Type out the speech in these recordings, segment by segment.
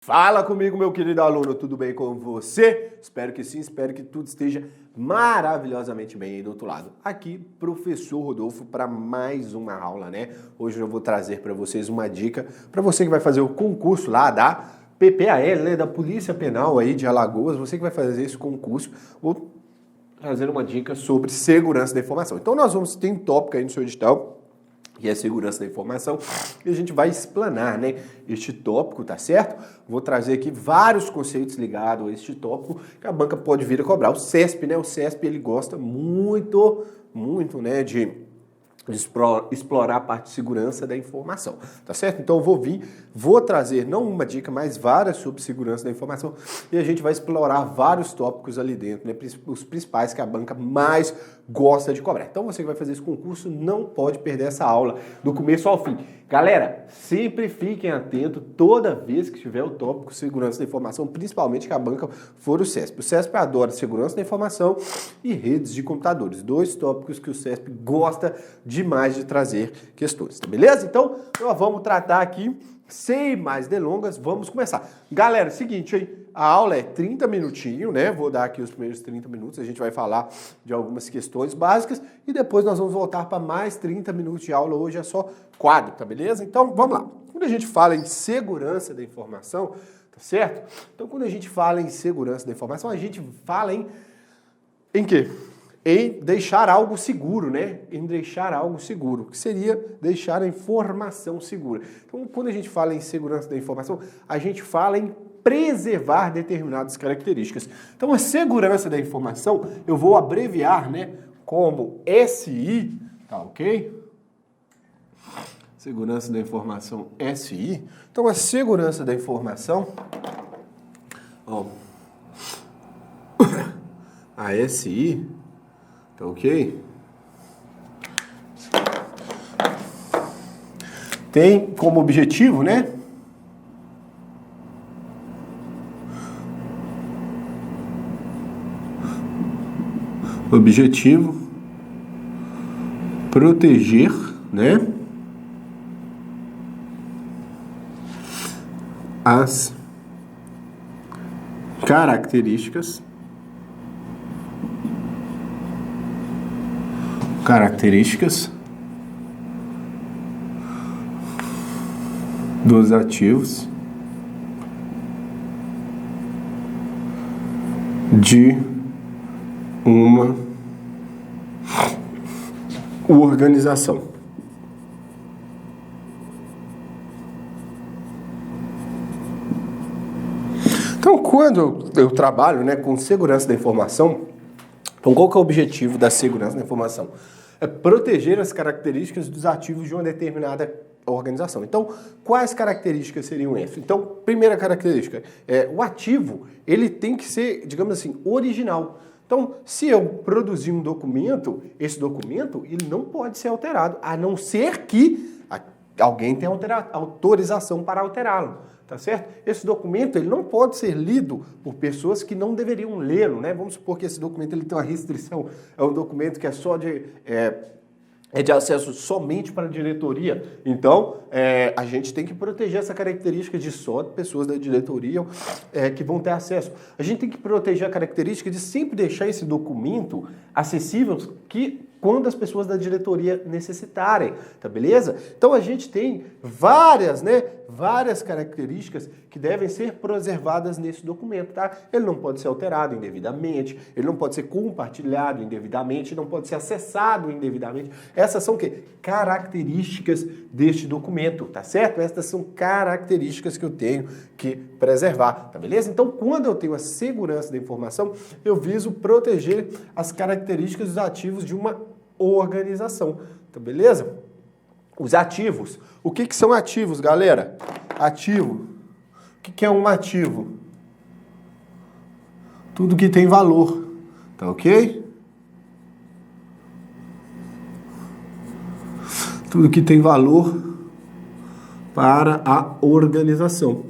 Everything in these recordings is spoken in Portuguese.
Fala comigo, meu querido aluno, tudo bem com você? Espero que sim, espero que tudo esteja maravilhosamente bem aí do outro lado. Aqui, professor Rodolfo, para mais uma aula, né? Hoje eu vou trazer para vocês uma dica para você que vai fazer o concurso lá da PPAL, né? Da Polícia Penal aí de Alagoas, você que vai fazer esse concurso, vou trazer uma dica sobre segurança da informação. Então nós vamos ter um tópico aí no seu edital, que é segurança da informação, e a gente vai explanar, né, este tópico, tá certo? Vou trazer aqui vários conceitos ligados a este tópico que a banca pode vir a cobrar. O CESP, né, o CESP, ele gosta muito, né, de explorar a parte de segurança da informação, tá certo? Então eu vou trazer não uma dica, mas várias sobre segurança da informação e a gente vai explorar vários tópicos ali dentro, né? Os principais que a banca mais gosta de cobrar. Então você que vai fazer esse concurso não pode perder essa aula do começo ao fim. Galera, sempre fiquem atentos toda vez que tiver o tópico segurança da informação, principalmente que a banca for o CESP. O CESP adora segurança da informação e redes de computadores, dois tópicos que o CESP gosta demais de trazer questões, tá beleza? Então, nós vamos tratar aqui, sem mais delongas, vamos começar. Galera, é o seguinte, hein? A aula é 30 minutinhos, né? Vou dar aqui os primeiros 30 minutos, a gente vai falar de algumas questões básicas e depois nós vamos voltar para mais 30 minutos de aula. Hoje é só quadro, tá beleza? Então, vamos lá. Quando a gente fala em segurança da informação, tá certo? Então, quando a gente fala em segurança da informação, a gente fala em quê? Em deixar algo seguro, né? Em deixar algo seguro, que seria deixar a informação segura. Então, quando a gente fala em segurança da informação, a gente fala em preservar determinadas características. Então, a segurança da informação, eu vou abreviar, né, como SI, tá ok? Segurança da informação, SI. Então, a segurança da informação, ó, a SI, tá ok? Tem como objetivo, né? Objetivo proteger, né? As características dos ativos de uma organização. Então, quando eu trabalho, né, com segurança da informação, então qual que é o objetivo da segurança da informação? É proteger as características dos ativos de uma determinada organização. Então, quais características seriam essas? Então, primeira característica, o ativo, ele tem que ser, digamos assim, original. Então, se eu produzir um documento, esse documento, ele não pode ser alterado, a não ser que alguém tenha autorização para alterá-lo, tá certo? Esse documento, ele não pode ser lido por pessoas que não deveriam lê-lo, né? Vamos supor que esse documento ele tem uma restrição, é um documento que é só de acesso somente para a diretoria. Então, a gente tem que proteger essa característica de só pessoas da diretoria que vão ter acesso. A gente tem que proteger a característica de sempre deixar esse documento acessível quando as pessoas da diretoria necessitarem, tá beleza? Então a gente tem várias características que devem ser preservadas nesse documento, tá? Ele não pode ser alterado indevidamente, ele não pode ser compartilhado indevidamente, não pode ser acessado indevidamente. Essas são o quê? Características deste documento, tá certo? Essas são características que eu tenho que preservar, tá beleza? Então, quando eu tenho a segurança da informação, eu viso proteger as características dos ativos de uma organização, tá beleza? Os ativos. O que são ativos, galera? Ativo. O que é um ativo? Tudo que tem valor, tá ok? Tudo que tem valor para a organização.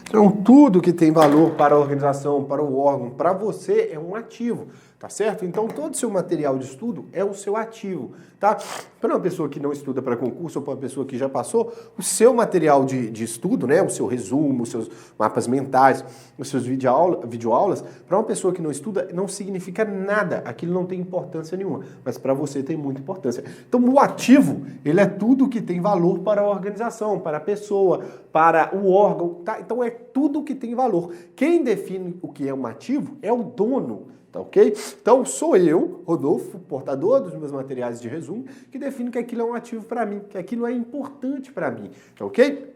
Então, tudo que tem valor para a organização, para o órgão, para você é um ativo, tá certo? Então, todo o seu material de estudo é o seu ativo, tá? Para uma pessoa que não estuda para concurso ou para uma pessoa que já passou, o seu material de estudo, né, o seu resumo, os seus mapas mentais, os seus videoaulas, para uma pessoa que não estuda, não significa nada. Aquilo não tem importância nenhuma, mas para você tem muita importância. Então, o ativo, ele é tudo que tem valor para a organização, para a pessoa, para o órgão, tá? Então, é tudo que tem valor. Quem define o que é um ativo é o dono. Tá ok? Então, sou eu, Rodolfo, portador dos meus materiais de resumo, que defino que aquilo é um ativo para mim, que aquilo é importante para mim. Tá ok?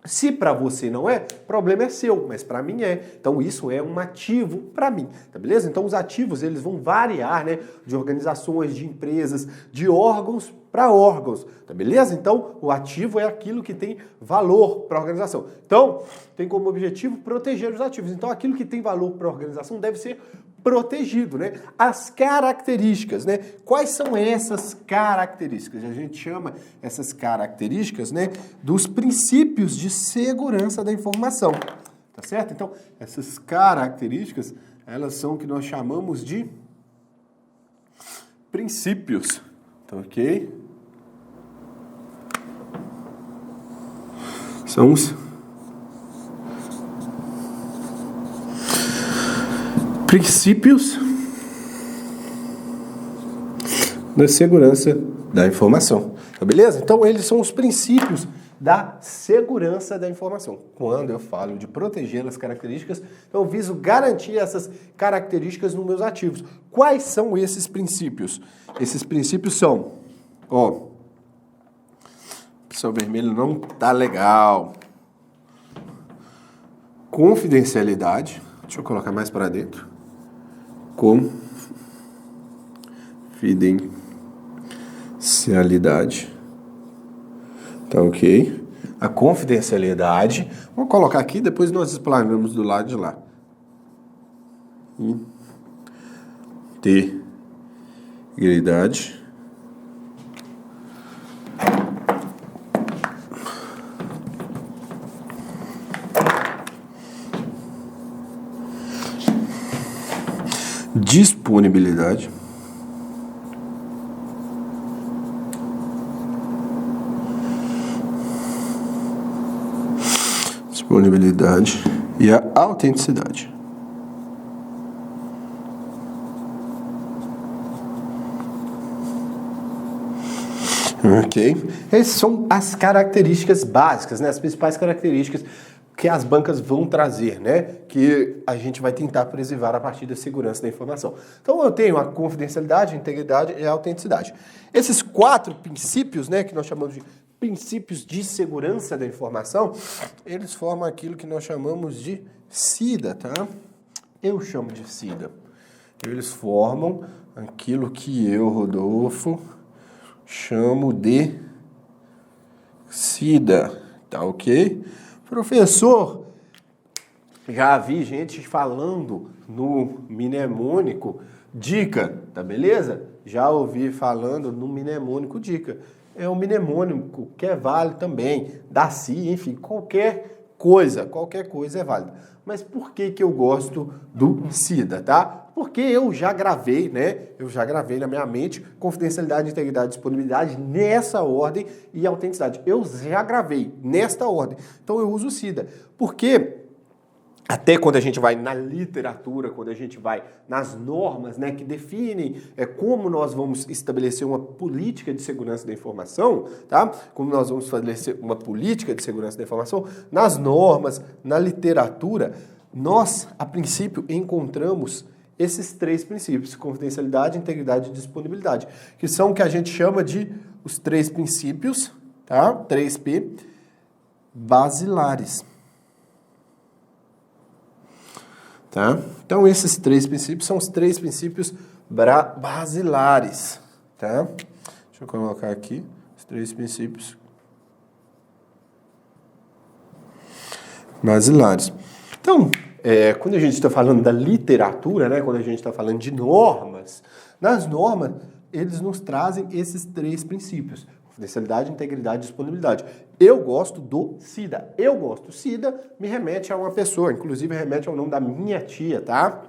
Se para você não é, o problema é seu, mas para mim é. Então isso é um ativo para mim, tá beleza? Então os ativos, eles vão variar, né, de organizações, de empresas, de órgãos para órgãos, tá beleza? Então o ativo é aquilo que tem valor para a organização. Então tem como objetivo proteger os ativos. Então aquilo que tem valor para a organização deve ser protegido, né? As características, né? Quais são essas características? A gente chama essas características, né, dos princípios de segurança da informação, tá certo? Então, essas características, elas são o que nós chamamos de princípios, tá ok? São os princípios da segurança da informação, tá beleza? Então, eles são os princípios da segurança da informação. Quando eu falo de proteger as características, eu viso garantir essas características nos meus ativos. Quais são esses princípios? Esses princípios são, ó, o vermelho não tá legal. Confidencialidade, deixa eu colocar mais para dentro. Confidencialidade. Tá ok? A confidencialidade. Vamos colocar aqui, depois nós explanamos do lado de lá. Integridade. Disponibilidade. Disponibilidade e a autenticidade. Ok? Essas são as características básicas, né? As principais características que as bancas vão trazer, né? Que a gente vai tentar preservar a partir da segurança da informação. Então eu tenho a confidencialidade, a integridade e a autenticidade. Esses 4 princípios, né, que nós chamamos de princípios de segurança da informação, eles formam aquilo que nós chamamos de SIDA, tá? Eu chamo de SIDA. Eles formam aquilo que eu, Rodolfo, chamo de SIDA, tá ok? Professor, já vi gente falando no mnemônico dica, tá beleza? Já ouvi falando no mnemônico dica. É um mnemônico que é válido também, DACI, enfim, qualquer coisa é válida. Mas por que eu gosto do SIDA, tá? Porque eu já gravei, né? Eu já gravei na minha mente confidencialidade, integridade, disponibilidade nessa ordem e autenticidade. Eu já gravei nesta ordem. Então eu uso o SIDA. Porque até quando a gente vai na literatura, quando a gente vai nas normas, né, que definem como nós vamos estabelecer uma política de segurança da informação, tá? Como nós vamos estabelecer uma política de segurança da informação, nas normas, na literatura, nós, a princípio, encontramos esses 3 princípios, confidencialidade, integridade e disponibilidade, que são o que a gente chama de os 3 princípios, tá? 3P, basilares. Tá? Então, esses 3 princípios são os 3 princípios basilares. Tá? Deixa eu colocar aqui os 3 princípios basilares. Então, quando a gente está falando da literatura, né, quando a gente está falando de normas, nas normas, eles nos trazem esses 3 princípios. Confidencialidade, integridade e disponibilidade. Eu gosto do SIDA. Eu gosto. SIDA me remete a uma pessoa, inclusive remete ao nome da minha tia, tá?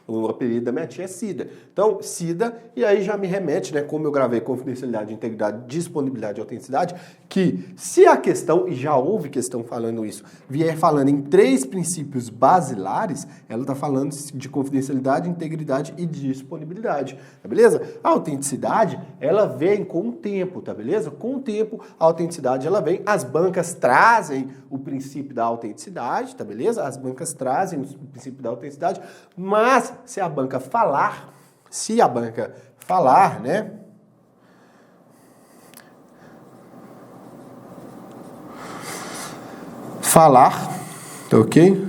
O apelido da minha tia é Cida. Então, Cida, e aí já me remete, né, como eu gravei confidencialidade, integridade, disponibilidade e autenticidade, que se a questão, e já houve questão falando isso, vier falando em 3 princípios basilares, ela está falando de confidencialidade, integridade e disponibilidade, tá beleza? A autenticidade, ela vem com o tempo, tá beleza? Com o tempo, a autenticidade, ela vem, as bancas trazem o princípio da autenticidade, tá beleza? As bancas trazem o princípio da autenticidade, mas se a banca falar, né? Falar, tá ok?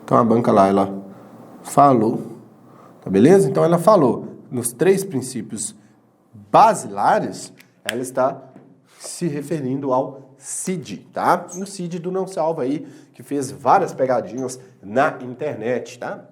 Então a banca lá, ela falou, tá beleza? Então ela falou nos 3 princípios basilares, ela está se referindo ao Cid, tá? E o Cid do Não Salva aí, que fez várias pegadinhas na internet, tá?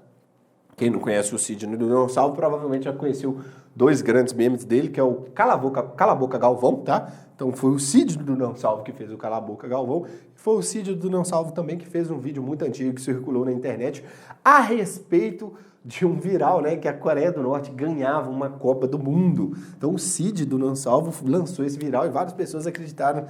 Quem não conhece o Cid do Não Salvo provavelmente já conheceu 2 grandes memes dele, que é o Cala a Boca Galvão, tá? Então foi o Cid do Não Salvo que fez o Cala a Boca Galvão. Foi o Cid do Não Salvo também que fez um vídeo muito antigo que circulou na internet a respeito de um viral, né? Que a Coreia do Norte ganhava uma Copa do Mundo. Então o Cid do Não Salvo lançou esse viral e várias pessoas acreditaram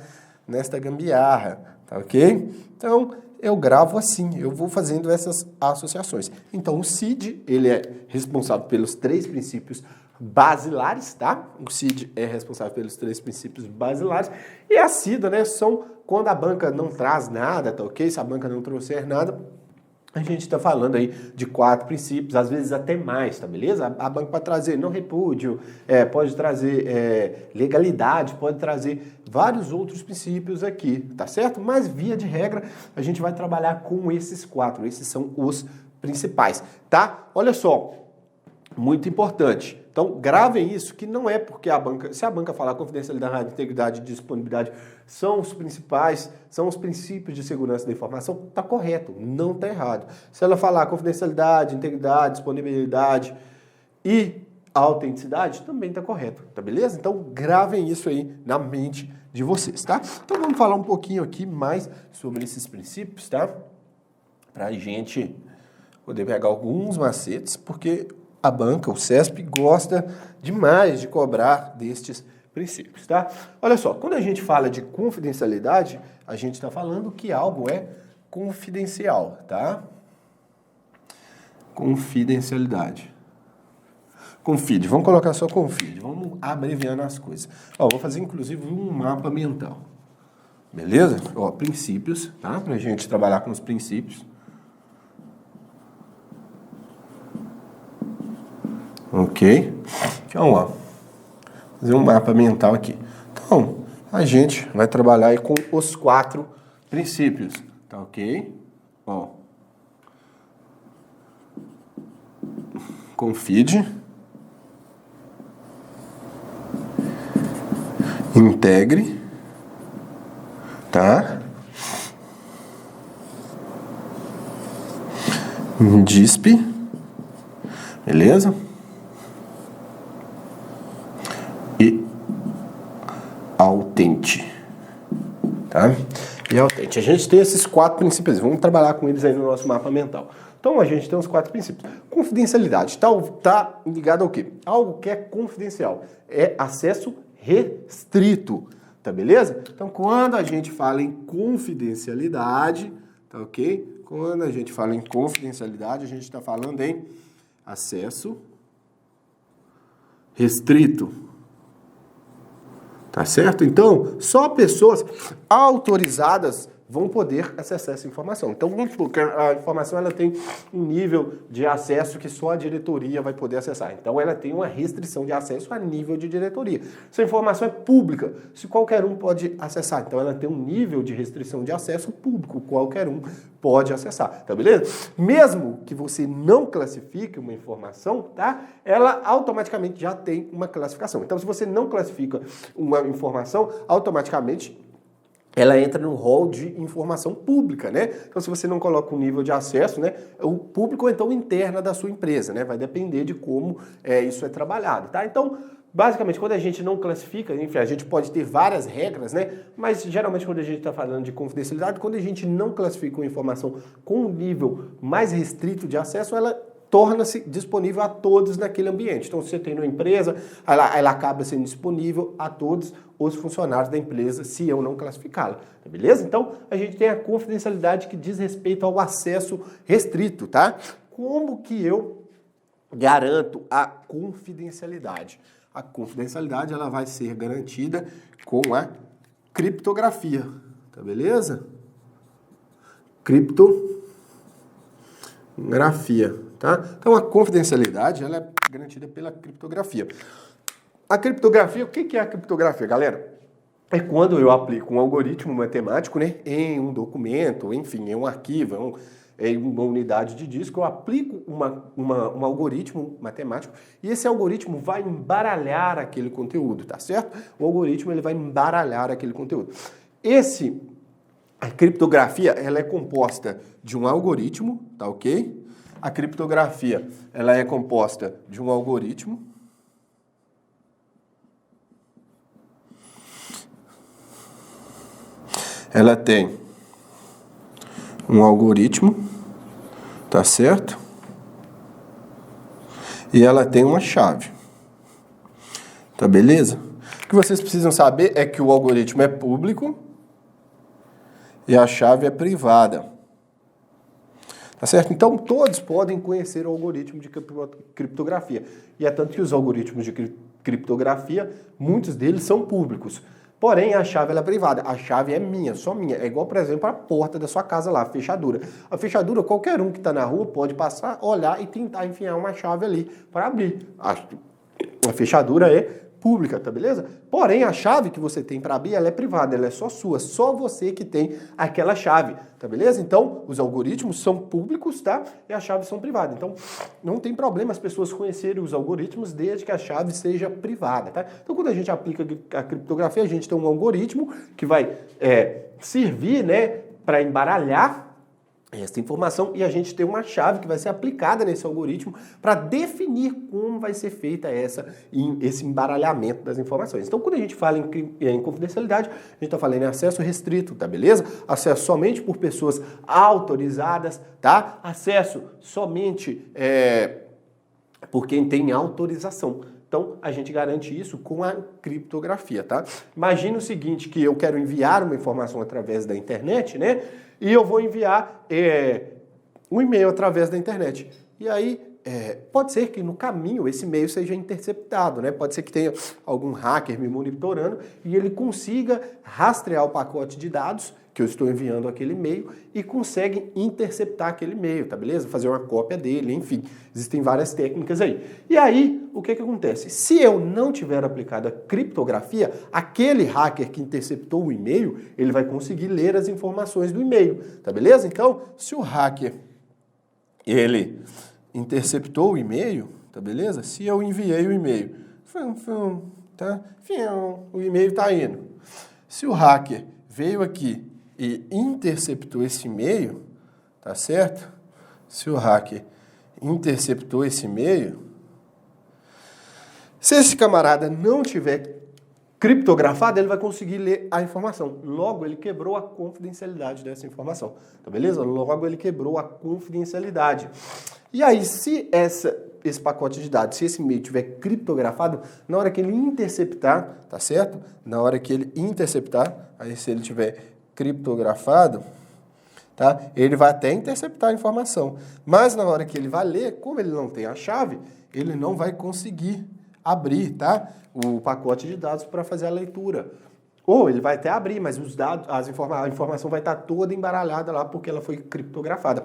nesta gambiarra, tá ok? Então eu gravo assim, eu vou fazendo essas associações. Então o Cid, ele é responsável pelos 3 princípios basilares, tá? O Cid é responsável pelos 3 princípios basilares e a Cida, né, são quando a banca não traz nada, tá ok? Se a banca não trouxer nada, a gente está falando aí de 4 princípios, às vezes até mais, tá beleza? A banca pode trazer não repúdio, pode trazer legalidade, pode trazer vários outros princípios aqui, tá certo? Mas via de regra, a gente vai trabalhar com esses 4, esses são os principais, tá? Olha só, muito importante. Então, gravem isso, que não é porque a banca, se a banca falar confidencialidade, integridade e disponibilidade são os principais, são os princípios de segurança da informação, tá correto, não tá errado. Se ela falar confidencialidade, integridade, disponibilidade e autenticidade, também tá correto, tá beleza? Então, gravem isso aí na mente de vocês, tá? Então, vamos falar um pouquinho aqui mais sobre esses princípios, tá? Pra gente poder pegar alguns macetes, porque a banca, o CESP, gosta demais de cobrar destes princípios, tá? Olha só, quando a gente fala de confidencialidade, a gente está falando que algo é confidencial, tá? Confidencialidade. Confide, vamos colocar só confide, vamos abreviando as coisas. Ó, vou fazer inclusive um mapa mental, beleza? Ó, princípios, tá? Pra gente trabalhar com os princípios. Ok? Então, ó, fazer um mapa mental aqui. Então, a gente vai trabalhar aí com os 4 princípios, tá ok? Ó, confide, integre, tá? Dispe, beleza? E autente, tá? E autente. A gente tem esses 4 princípios, vamos trabalhar com eles aí no nosso mapa mental. Então a gente tem os 4 princípios. Confidencialidade, tá ligado ao quê? Algo que é confidencial, é acesso restrito, tá beleza? Então quando a gente fala em confidencialidade, tá ok? Quando a gente fala em confidencialidade, a gente está falando em acesso restrito. Tá certo? Então, só pessoas autorizadas vão poder acessar essa informação. Então, vamos supor que a informação ela tem um nível de acesso que só a diretoria vai poder acessar. Então, ela tem uma restrição de acesso a nível de diretoria. Se a informação é pública, se qualquer um pode acessar. Então, ela tem um nível de restrição de acesso público, qualquer um pode acessar, tá beleza? Mesmo que você não classifique uma informação, tá? Ela automaticamente já tem uma classificação. Então, se você não classifica uma informação, automaticamente ela entra no rol de informação pública, né? Então, se você não coloca um nível de acesso, né, o público ou então interna da sua empresa, né? Vai depender de como isso é trabalhado, tá? Então, basicamente, quando a gente não classifica, enfim, a gente pode ter várias regras, né? Mas, geralmente, quando a gente está falando de confidencialidade, quando a gente não classifica uma informação com um nível mais restrito de acesso, ela torna-se disponível a todos naquele ambiente. Então, se você tem uma empresa, ela acaba sendo disponível a todos os funcionários da empresa, se eu não classificá-la, tá beleza? Então, a gente tem a confidencialidade que diz respeito ao acesso restrito, tá? Como que eu garanto a confidencialidade? A confidencialidade, ela vai ser garantida com a criptografia, tá beleza? Criptografia, tá? Então, a confidencialidade, ela é garantida pela criptografia. A criptografia, o que é a criptografia, galera? É quando eu aplico um algoritmo matemático, né, em um documento, enfim, em um arquivo, em uma unidade de disco, eu aplico um algoritmo matemático e esse algoritmo vai embaralhar aquele conteúdo, tá certo? O algoritmo, ele vai embaralhar aquele conteúdo. A criptografia, ela é composta de um algoritmo, tá ok? A criptografia, ela é composta de um algoritmo. Ela tem um algoritmo, tá certo? E ela tem uma chave. Tá beleza? O que vocês precisam saber é que o algoritmo é público e a chave é privada. Tá certo? Então, todos podem conhecer o algoritmo de criptografia. E é tanto que os algoritmos de criptografia, muitos deles são públicos. Porém, a chave ela é privada. A chave é minha, só minha. É igual, por exemplo, a porta da sua casa lá, a fechadura. A fechadura, qualquer um que está na rua pode passar, olhar e tentar enfiar uma chave ali para abrir. A fechadura é pública, tá beleza? Porém, a chave que você tem para abrir, ela é privada, ela é só sua, só você que tem aquela chave, tá beleza? Então, os algoritmos são públicos, tá? E as chaves são privadas. Então, não tem problema as pessoas conhecerem os algoritmos desde que a chave seja privada, tá? Então, quando a gente aplica a criptografia, a gente tem um algoritmo que vai servir, né, para embaralhar essa informação e a gente tem uma chave que vai ser aplicada nesse algoritmo para definir como vai ser feita esse embaralhamento das informações. Então, quando a gente fala em confidencialidade, a gente está falando em acesso restrito, tá beleza? Acesso somente por pessoas autorizadas, tá? Acesso somente por quem tem autorização. Então, a gente garante isso com a criptografia, tá? Imagina o seguinte, que eu quero enviar uma informação através da internet, né? E eu vou enviar um e-mail através da internet. E aí, pode ser que no caminho esse e-mail seja interceptado, né? Pode ser que tenha algum hacker me monitorando e ele consiga rastrear o pacote de dados que eu estou enviando aquele e-mail e consegue interceptar aquele e-mail, tá beleza? Fazer uma cópia dele, enfim, existem várias técnicas aí. E aí, o que acontece? Se eu não tiver aplicado a criptografia, aquele hacker que interceptou o e-mail, ele vai conseguir ler as informações do e-mail, tá beleza? Então, se o hacker, ele interceptou o e-mail, tá beleza? Se eu enviei o e-mail, tá? O e-mail tá indo. Se o hacker veio aqui e interceptou esse e-mail, tá certo? Se o hacker interceptou esse e-mail, se esse camarada não tiver criptografado, ele vai conseguir ler a informação. Logo, ele quebrou a confidencialidade dessa informação, tá beleza? Logo, ele quebrou a confidencialidade. E aí, se esse pacote de dados, se esse e-mail tiver criptografado, na hora que ele interceptar, tá certo? Na hora que ele interceptar, aí se ele tiver criptografado, tá? Ele vai até interceptar a informação. Mas na hora que ele vai ler, como ele não tem a chave, ele não vai conseguir abrir, tá? O pacote de dados para fazer a leitura. Ou ele vai até abrir, mas os dados, a informação vai estar toda embaralhada lá porque ela foi criptografada.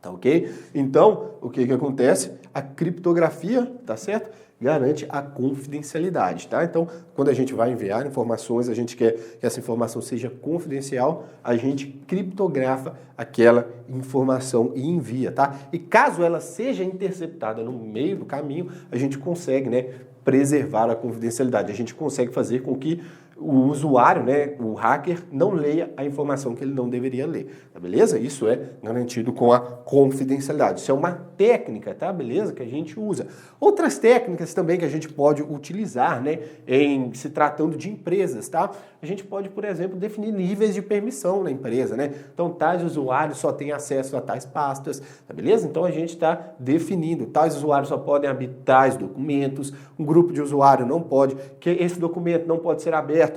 Tá ok? Então, o que acontece? A criptografia, tá certo? Garante a confidencialidade, tá? Então, quando a gente vai enviar informações, a gente quer que essa informação seja confidencial, a gente criptografa aquela informação e envia, tá? E caso ela seja interceptada no meio do caminho, a gente consegue, né, preservar a confidencialidade. A gente consegue fazer com que o usuário, né, o hacker, não leia a informação que ele não deveria ler, tá beleza? Isso é garantido com a confidencialidade. Isso é uma técnica, tá beleza? Que a gente usa. Outras técnicas também que a gente pode utilizar, né, em se tratando de empresas, tá? A gente pode, por exemplo, definir níveis de permissão na empresa, né? Então, tais usuários só têm acesso a tais pastas, tá beleza? Então, a gente está definindo, tais usuários só podem abrir tais documentos, um grupo de usuário não pode, que esse documento não pode ser aberto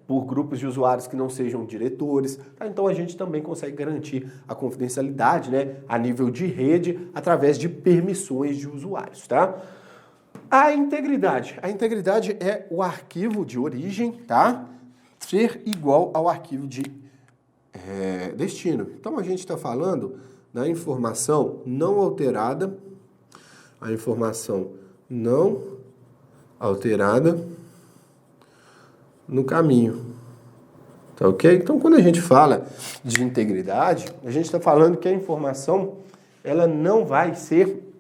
por grupos de usuários que não sejam diretores. Tá? Então a gente também consegue garantir a confidencialidade, né, a nível de rede através de permissões de usuários. Tá? A integridade é o arquivo de origem, tá, ser igual ao arquivo de destino. Então a gente está falando da informação não alterada, a informação não alterada no caminho, tá ok? Então, quando a gente fala de integridade, a gente está falando que a informação, ela não vai ser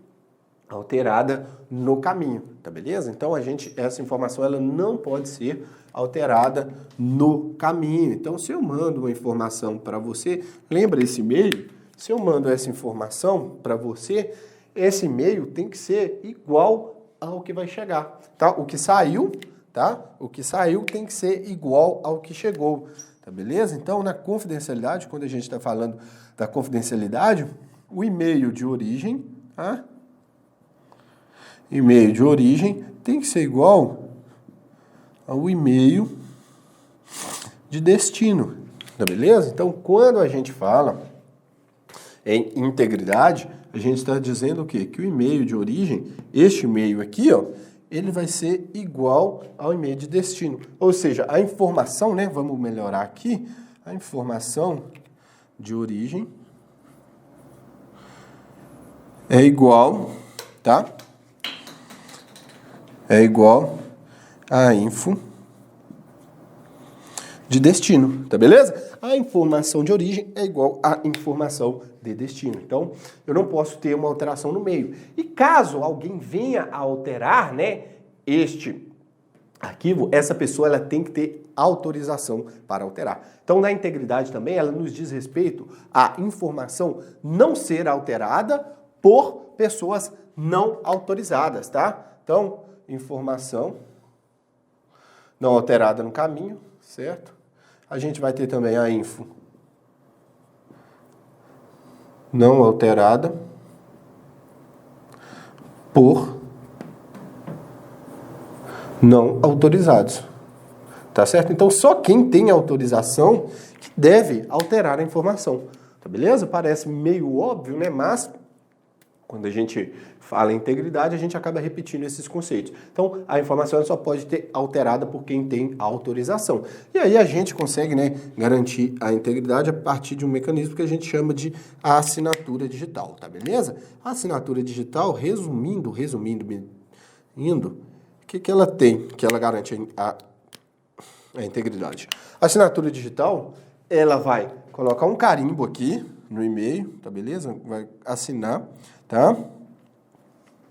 alterada no caminho, tá beleza? Então, essa informação, ela não pode ser alterada no caminho. Então, se eu mando uma informação para você, lembra esse e-mail? Se eu mando essa informação para você, esse e-mail tem que ser igual ao que vai chegar, tá? O que saiu, tá? O que saiu tem que ser igual ao que chegou, tá beleza? Então, na confidencialidade, quando a gente está falando da confidencialidade, o e-mail de origem, tá? E-mail de origem tem que ser igual ao e-mail de destino, tá beleza? Então, quando a gente fala em integridade, a gente está dizendo o quê? Que o e-mail de origem, este e-mail aqui, ó, ele vai ser igual ao e-mail de destino. Ou seja, a informação, né, vamos melhorar aqui, a informação de origem é igual, tá? É igual a info de destino, tá beleza? A informação de origem é igual à informação de destino. Então, eu não posso ter uma alteração no meio. E caso alguém venha a alterar, né, este arquivo, essa pessoa ela tem que ter autorização para alterar. Então, na integridade também, ela nos diz respeito à informação não ser alterada por pessoas não autorizadas, tá? Então, informação não alterada no caminho, certo? A gente vai ter também a info não alterada por não autorizados, tá certo? Então, só quem tem autorização que deve alterar a informação, tá beleza? Parece meio óbvio, né? Mas quando a gente fala em integridade, a gente acaba repetindo esses conceitos. Então, a informação só pode ter alterada por quem tem autorização. E aí a gente consegue, né, garantir a integridade a partir de um mecanismo que a gente chama de assinatura digital, tá beleza? A assinatura digital, resumindo, o que ela tem, que ela garante a integridade? A assinatura digital, ela vai colocar um carimbo aqui no e-mail, tá beleza? Vai assinar, tá?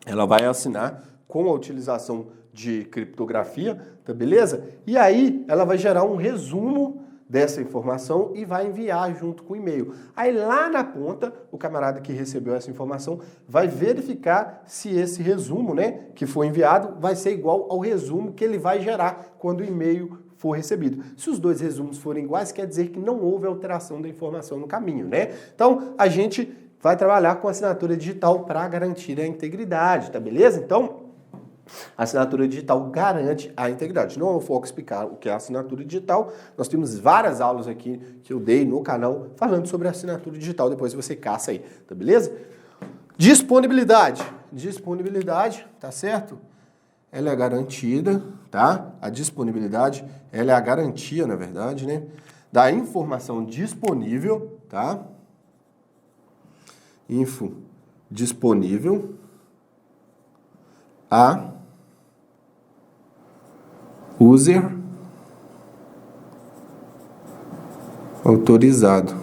Ela vai assinar com a utilização de criptografia, tá beleza? E aí ela vai gerar um resumo dessa informação e vai enviar junto com o e-mail. Aí lá na ponta, o camarada que recebeu essa informação vai verificar se esse resumo, né, que foi enviado, vai ser igual ao resumo que ele vai gerar quando o e-mail for recebido. Se os dois resumos forem iguais, quer dizer que não houve alteração da informação no caminho, né? Então, a gente vai trabalhar com assinatura digital para garantir a integridade, tá beleza? Então, a assinatura digital garante a integridade. Não é o foco explicar o que é a assinatura digital. Nós temos várias aulas aqui que eu dei no canal falando sobre a assinatura digital. Depois você caça aí, tá beleza? Disponibilidade. Disponibilidade, tá certo? Ela é garantida, tá? A disponibilidade, ela é a garantia, na verdade, né, da informação disponível, tá? Info disponível a user autorizado,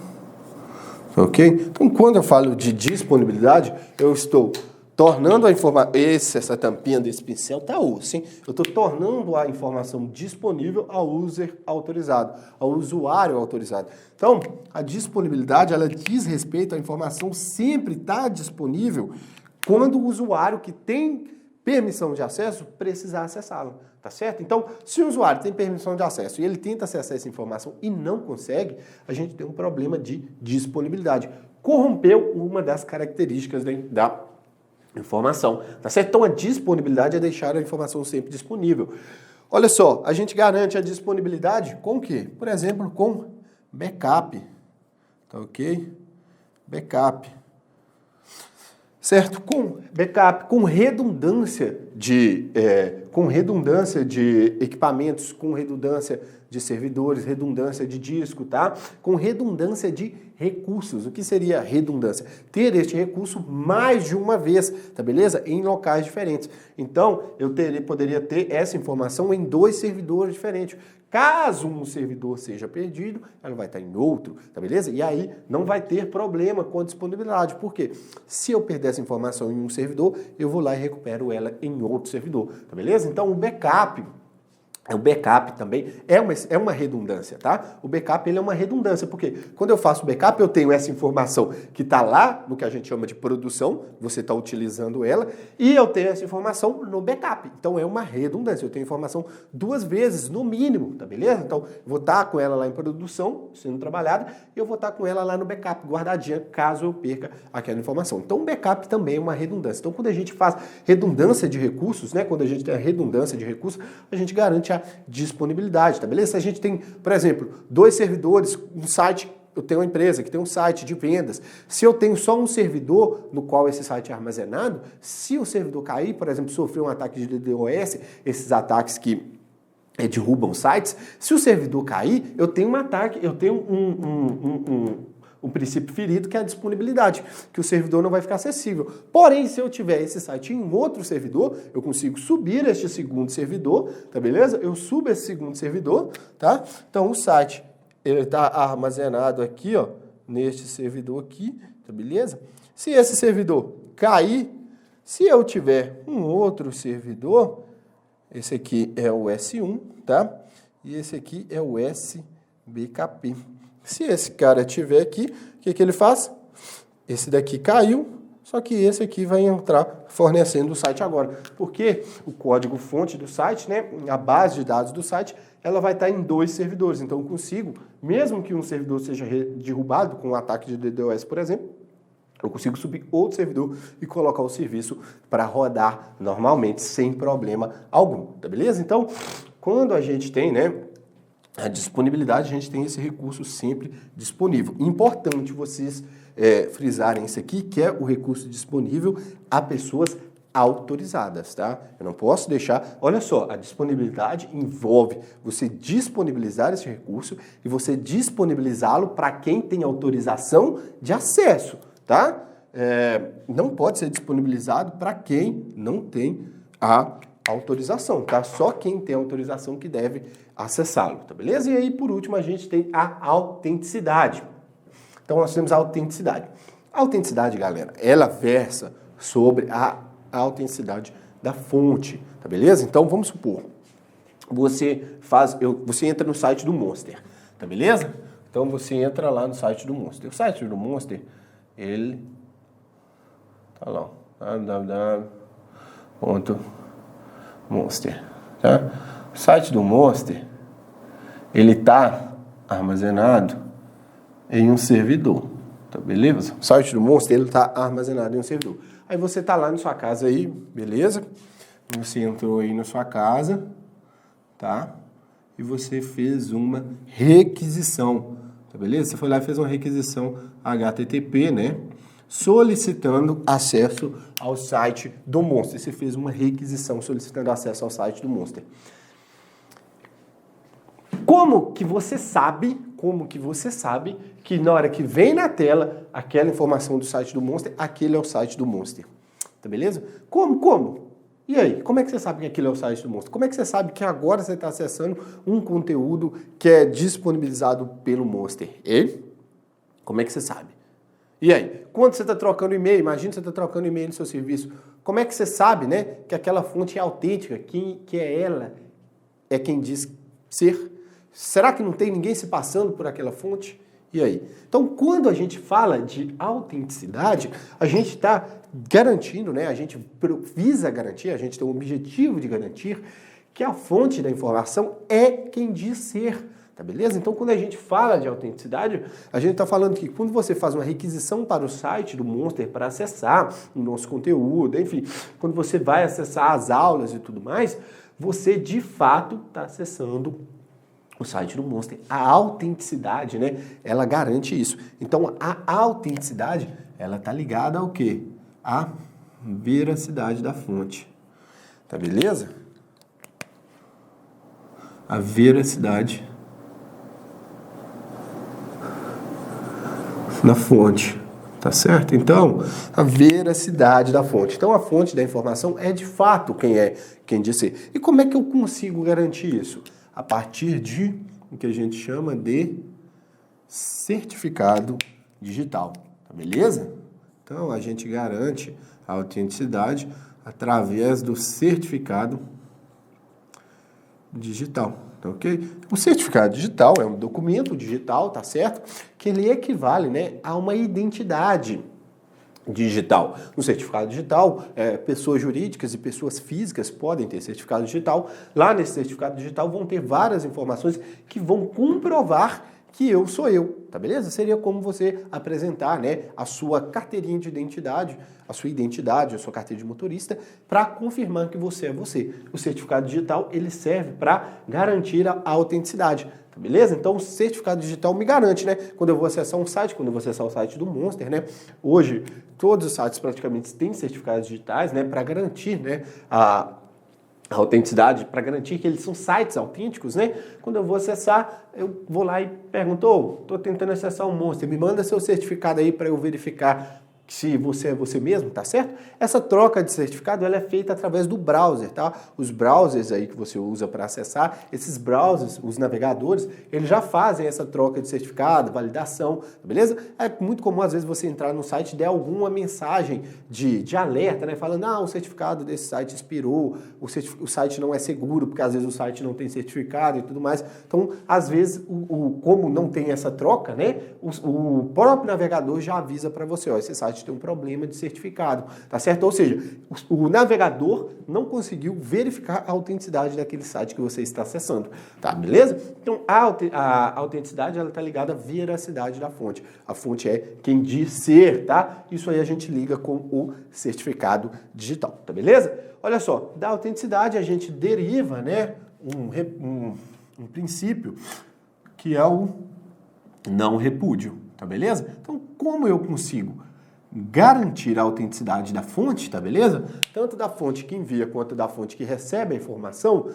ok? Então, quando eu falo de disponibilidade, eu estou tornando essa tampinha desse pincel tá osso, hein? Eu estou tornando a informação disponível ao user autorizado, ao usuário autorizado. Então, a disponibilidade, ela diz respeito à informação sempre estar disponível quando o usuário que tem permissão de acesso precisar acessá-la, tá certo? Então, se o usuário tem permissão de acesso e ele tenta acessar essa informação e não consegue, a gente tem um problema de disponibilidade. Corrompeu uma das características da informação, tá certo? Então, a disponibilidade é deixar a informação sempre disponível. Olha só, a gente garante a disponibilidade com o quê? Por exemplo, com backup, tá ok? Backup. Certo? Com backup, com redundância de equipamentos, com redundância de servidores, redundância de disco, tá? Com redundância de recursos. O que seria redundância? Ter este recurso mais de uma vez, tá beleza? Em locais diferentes. Então, eu poderia ter essa informação em 2 servidores diferentes. Caso um servidor seja perdido, ela vai estar em outro, tá beleza? E aí não vai ter problema com a disponibilidade. Por quê? Se eu perder essa informação em um servidor, eu vou lá e recupero ela em outro servidor, tá beleza? Então o backup também é uma redundância, tá? O backup ele é uma redundância, porque quando eu faço backup, eu tenho essa informação que está lá no que a gente chama de produção, você está utilizando ela, e eu tenho essa informação no backup. Então é uma redundância, eu tenho informação 2 vezes, no mínimo, tá beleza? Então eu vou estar com ela lá em produção, sendo trabalhada, e eu vou estar com ela lá no backup, guardadinha, caso eu perca aquela informação. Então o backup também é uma redundância. Então quando a gente faz redundância de recursos, né? Quando a gente tem a redundância de recursos, a gente garante a disponibilidade, tá beleza? Se a gente tem, por exemplo, 2 servidores, um site, eu tenho uma empresa que tem um site de vendas, se eu tenho só um servidor no qual esse site é armazenado, se o servidor cair, por exemplo, sofrer um ataque de DDoS, esses ataques que derrubam sites, se o servidor cair, eu tenho um ataque, eu tenho um princípio ferido, que é a disponibilidade, que o servidor não vai ficar acessível. Porém, se eu tiver esse site em outro servidor, eu consigo subir este segundo servidor, tá beleza? Eu subo esse segundo servidor, tá? Então, o site, ele está armazenado aqui, ó, neste servidor aqui, tá beleza? Se esse servidor cair, se eu tiver um outro servidor, esse aqui é o S1, tá? E esse aqui é o SBKP. Se esse cara tiver aqui, o que ele faz? Esse daqui caiu, só que esse aqui vai entrar fornecendo o site agora. Porque o código-fonte do site, né, a base de dados do site, ela vai estar em 2 servidores. Então eu consigo, mesmo que um servidor seja derrubado com um ataque de DDoS, por exemplo, eu consigo subir outro servidor e colocar o serviço para rodar normalmente, sem problema algum, tá beleza? Então, quando a gente tem, né, a disponibilidade, a gente tem esse recurso sempre disponível. Importante vocês frisarem isso aqui, que é o recurso disponível a pessoas autorizadas, tá? Eu não posso deixar... Olha só, a disponibilidade envolve você disponibilizar esse recurso e você disponibilizá-lo para quem tem autorização de acesso, tá? Não pode ser disponibilizado para quem não tem a autorização, tá? Só quem tem autorização que deve acessá-lo, tá beleza? E aí, por último, a gente tem a autenticidade. Então, nós temos a autenticidade. A autenticidade, galera, ela versa sobre a autenticidade da fonte, tá beleza? Então, vamos supor, você entra no site do Monster, tá beleza? Então, você entra lá no site do Monster. O site do Monster, ele tá lá, www.monster, tá? O site do Monster, ele está armazenado em um servidor, tá beleza? O site do Monster, ele está armazenado em um servidor. Aí você tá lá na sua casa aí, beleza? Você entrou aí na sua casa, tá? E você fez uma requisição, tá beleza? Você foi lá e fez uma requisição HTTP, né? Solicitando acesso ao site do Monster. Você fez uma requisição solicitando acesso ao site do Monster. Como que você sabe que na hora que vem na tela aquela informação do site do Monster, aquele é o site do Monster? Tá beleza? Como? E aí, como é que você sabe que aquilo é o site do Monster? Como é que você sabe que agora você está acessando um conteúdo que é disponibilizado pelo Monster? E como é que você sabe? E aí? Quando você está trocando e-mail, imagina que você está trocando e-mail no seu serviço, como é que você sabe, né, que aquela fonte é autêntica, que é ela, é quem diz ser? Será que não tem ninguém se passando por aquela fonte? E aí? Então, quando a gente fala de autenticidade, a gente está garantindo, né, a gente visa garantir, a gente tem o objetivo de garantir que a fonte da informação é quem diz ser. Tá beleza? Então, quando a gente fala de autenticidade, a gente está falando que quando você faz uma requisição para o site do Monster para acessar o nosso conteúdo, enfim, quando você vai acessar as aulas e tudo mais, você de fato está acessando o site do Monster. A autenticidade, né? Ela garante isso. Então, a autenticidade, ela está ligada ao quê? À veracidade da fonte. Tá beleza? A veracidade na fonte, tá certo? Então, a veracidade da fonte. Então, a fonte da informação é de fato quem diz ser. E como é que eu consigo garantir isso? A partir de o que a gente chama de certificado digital, tá beleza? Então, a gente garante a autenticidade através do certificado digital. Ok? O certificado digital é um documento digital, tá certo? Que ele equivale, né, a uma identidade digital. No certificado digital, pessoas jurídicas e pessoas físicas podem ter certificado digital. Lá nesse certificado digital vão ter várias informações que vão comprovar que eu sou eu, tá beleza? Seria como você apresentar, né, a sua carteirinha de identidade, a sua carteira de motorista, para confirmar que você é você. O certificado digital, ele serve para garantir a autenticidade, tá beleza? Então, o certificado digital me garante, né, quando eu vou acessar um site, quando eu vou acessar o site do Monster, né, hoje, todos os sites praticamente têm certificados digitais, né, para garantir, né, a autenticidade, para garantir que eles são sites autênticos, né? Quando eu vou acessar, eu vou lá e pergunto, estou tentando acessar um Monster, me manda seu certificado aí para eu verificar se você é você mesmo, tá certo? Essa troca de certificado, ela é feita através do browser, tá? Os browsers aí que você usa para acessar, esses browsers, os navegadores, eles já fazem essa troca de certificado, validação, beleza? É muito comum, às vezes, você entrar no site e der alguma mensagem de alerta, né? Falando, o certificado desse site expirou, o site não é seguro, porque às vezes o site não tem certificado e tudo mais. Então, às vezes, como não tem essa troca, né? O próprio navegador já avisa para você, ó, esse site tem um problema de certificado, tá certo? Ou seja, o navegador não conseguiu verificar a autenticidade daquele site que você está acessando, tá? Beleza? Então, a autenticidade, ela tá ligada à veracidade da fonte. A fonte é quem diz ser, tá? Isso aí a gente liga com o certificado digital, tá beleza? Olha só, da autenticidade a gente deriva, né, um princípio que é o não repúdio, tá beleza? Então, como eu consigo garantir a autenticidade da fonte, tá beleza? Tanto da fonte que envia quanto da fonte que recebe a informação,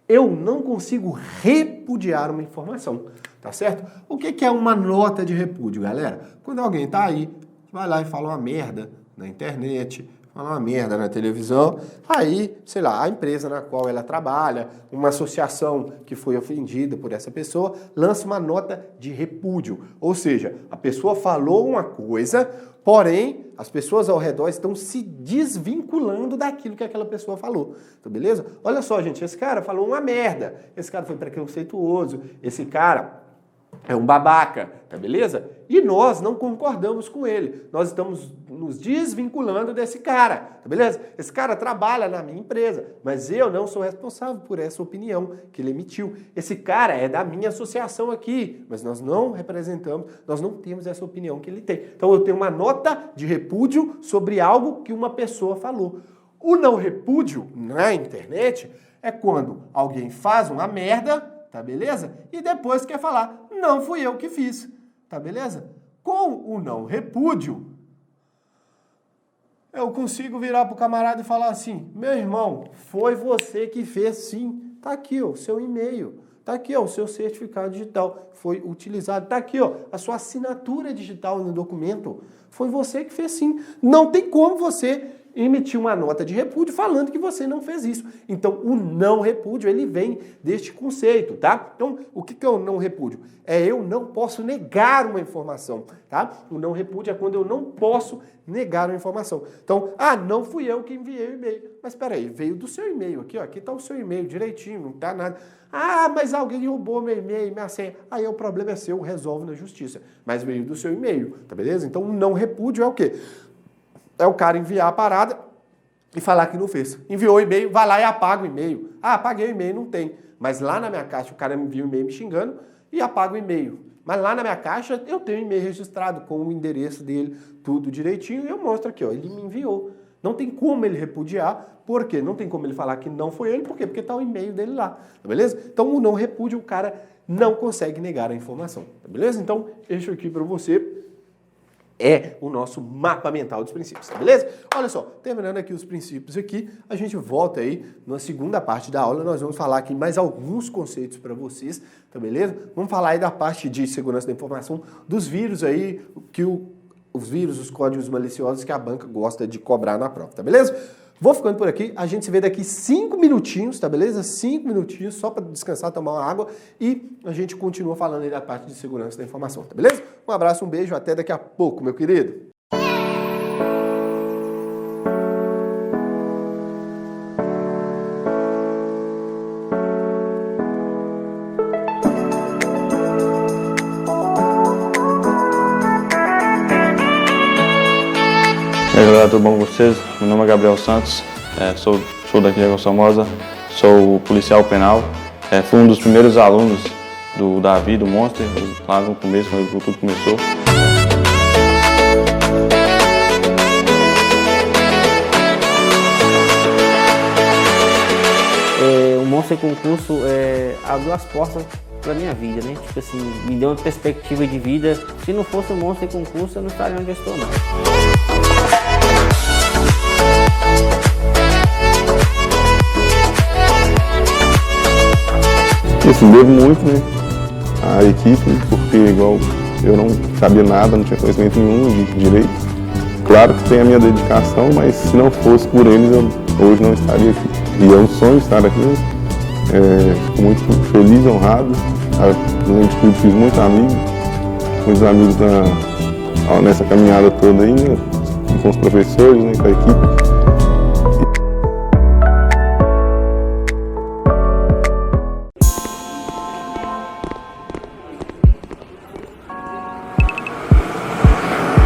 eu não consigo repudiar uma informação, tá certo? O que é uma nota de repúdio, galera? Quando alguém tá aí, vai lá e fala uma merda na internet, fala uma merda na televisão, aí, sei lá, a empresa na qual ela trabalha, uma associação que foi ofendida por essa pessoa, lança uma nota de repúdio. Ou seja, a pessoa falou uma coisa, porém, as pessoas ao redor estão se desvinculando daquilo que aquela pessoa falou. Tá beleza? Olha só, gente, esse cara falou uma merda, esse cara foi preconceituoso, esse cara é um babaca, tá beleza? E nós não concordamos com ele. Nós estamos nos desvinculando desse cara, tá beleza? Esse cara trabalha na minha empresa, mas eu não sou responsável por essa opinião que ele emitiu. Esse cara é da minha associação aqui, mas nós não representamos, nós não temos essa opinião que ele tem. Então eu tenho uma nota de repúdio sobre algo que uma pessoa falou. O não repúdio na internet é quando alguém faz uma merda, tá beleza? E depois quer falar, não fui eu que fiz, tá beleza? Com o não repúdio, eu consigo virar pro camarada e falar assim, meu irmão, foi você que fez sim, tá aqui ó, o seu e-mail, tá aqui ó, o seu certificado digital, foi utilizado, tá aqui ó, a sua assinatura digital no documento, foi você que fez sim. Não tem como você emitir uma nota de repúdio falando que você não fez isso. Então, o não repúdio, ele vem deste conceito, tá? Então, o que é o não repúdio? É eu não posso negar uma informação, tá? O não repúdio é quando eu não posso negar uma informação. Então, não fui eu que enviei o e-mail. Mas espera aí, veio do seu e-mail aqui, ó. Aqui tá o seu e-mail direitinho, não tá nada. Mas alguém roubou meu e-mail, minha senha. Aí o problema é seu, resolve na justiça. Mas veio do seu e-mail, tá beleza? Então, o não repúdio é o quê? É o cara enviar a parada e falar que não fez. Enviou o e-mail, vai lá e apaga o e-mail. Apaguei o e-mail, não tem. Mas lá na minha caixa o cara me envia o e-mail me xingando e apaga o e-mail. Mas lá na minha caixa eu tenho o e-mail registrado com o endereço dele, tudo direitinho, e eu mostro aqui, ó, ele me enviou. Não tem como ele repudiar, por quê? Não tem como ele falar que não foi ele, por quê? Porque tá o e-mail dele lá, tá beleza? Então o não repúdio, o cara não consegue negar a informação, tá beleza? Então, deixo aqui para você é o nosso mapa mental dos princípios, tá beleza? Olha só, terminando aqui os princípios aqui, a gente volta aí na segunda parte da aula, nós vamos falar aqui mais alguns conceitos para vocês, tá beleza? Vamos falar aí da parte de segurança da informação, dos vírus aí, os vírus, os códigos maliciosos que a banca gosta de cobrar na prova, tá beleza? Vou ficando por aqui, a gente se vê daqui 5 minutinhos, tá beleza? 5 minutinhos, só para descansar, tomar uma água e a gente continua falando aí da parte de segurança da informação, tá beleza? Um abraço, um beijo, até daqui a pouco, meu querido. E aí galera, tudo bom com vocês? Meu nome é Gabriel Santos, sou daqui de Águas Formosa, sou policial penal, fui um dos primeiros alunos do Davi, do Monster, lá no começo, quando tudo começou. O Monster Concurso abriu as portas pra minha vida, né? Tipo assim, me deu uma perspectiva de vida. Se não fosse o Monster Concurso, eu não estaria onde eu estou, não. Assim, devo muito, né, à equipe, porque igual eu não sabia nada, não tinha conhecimento nenhum de direito. Claro que tem a minha dedicação, mas se não fosse por eles, eu hoje não estaria aqui. E é um sonho estar aqui, fico muito feliz, honrado. Além de tudo, fiz muitos amigos nessa caminhada toda aí, né, com os professores, né, com a equipe.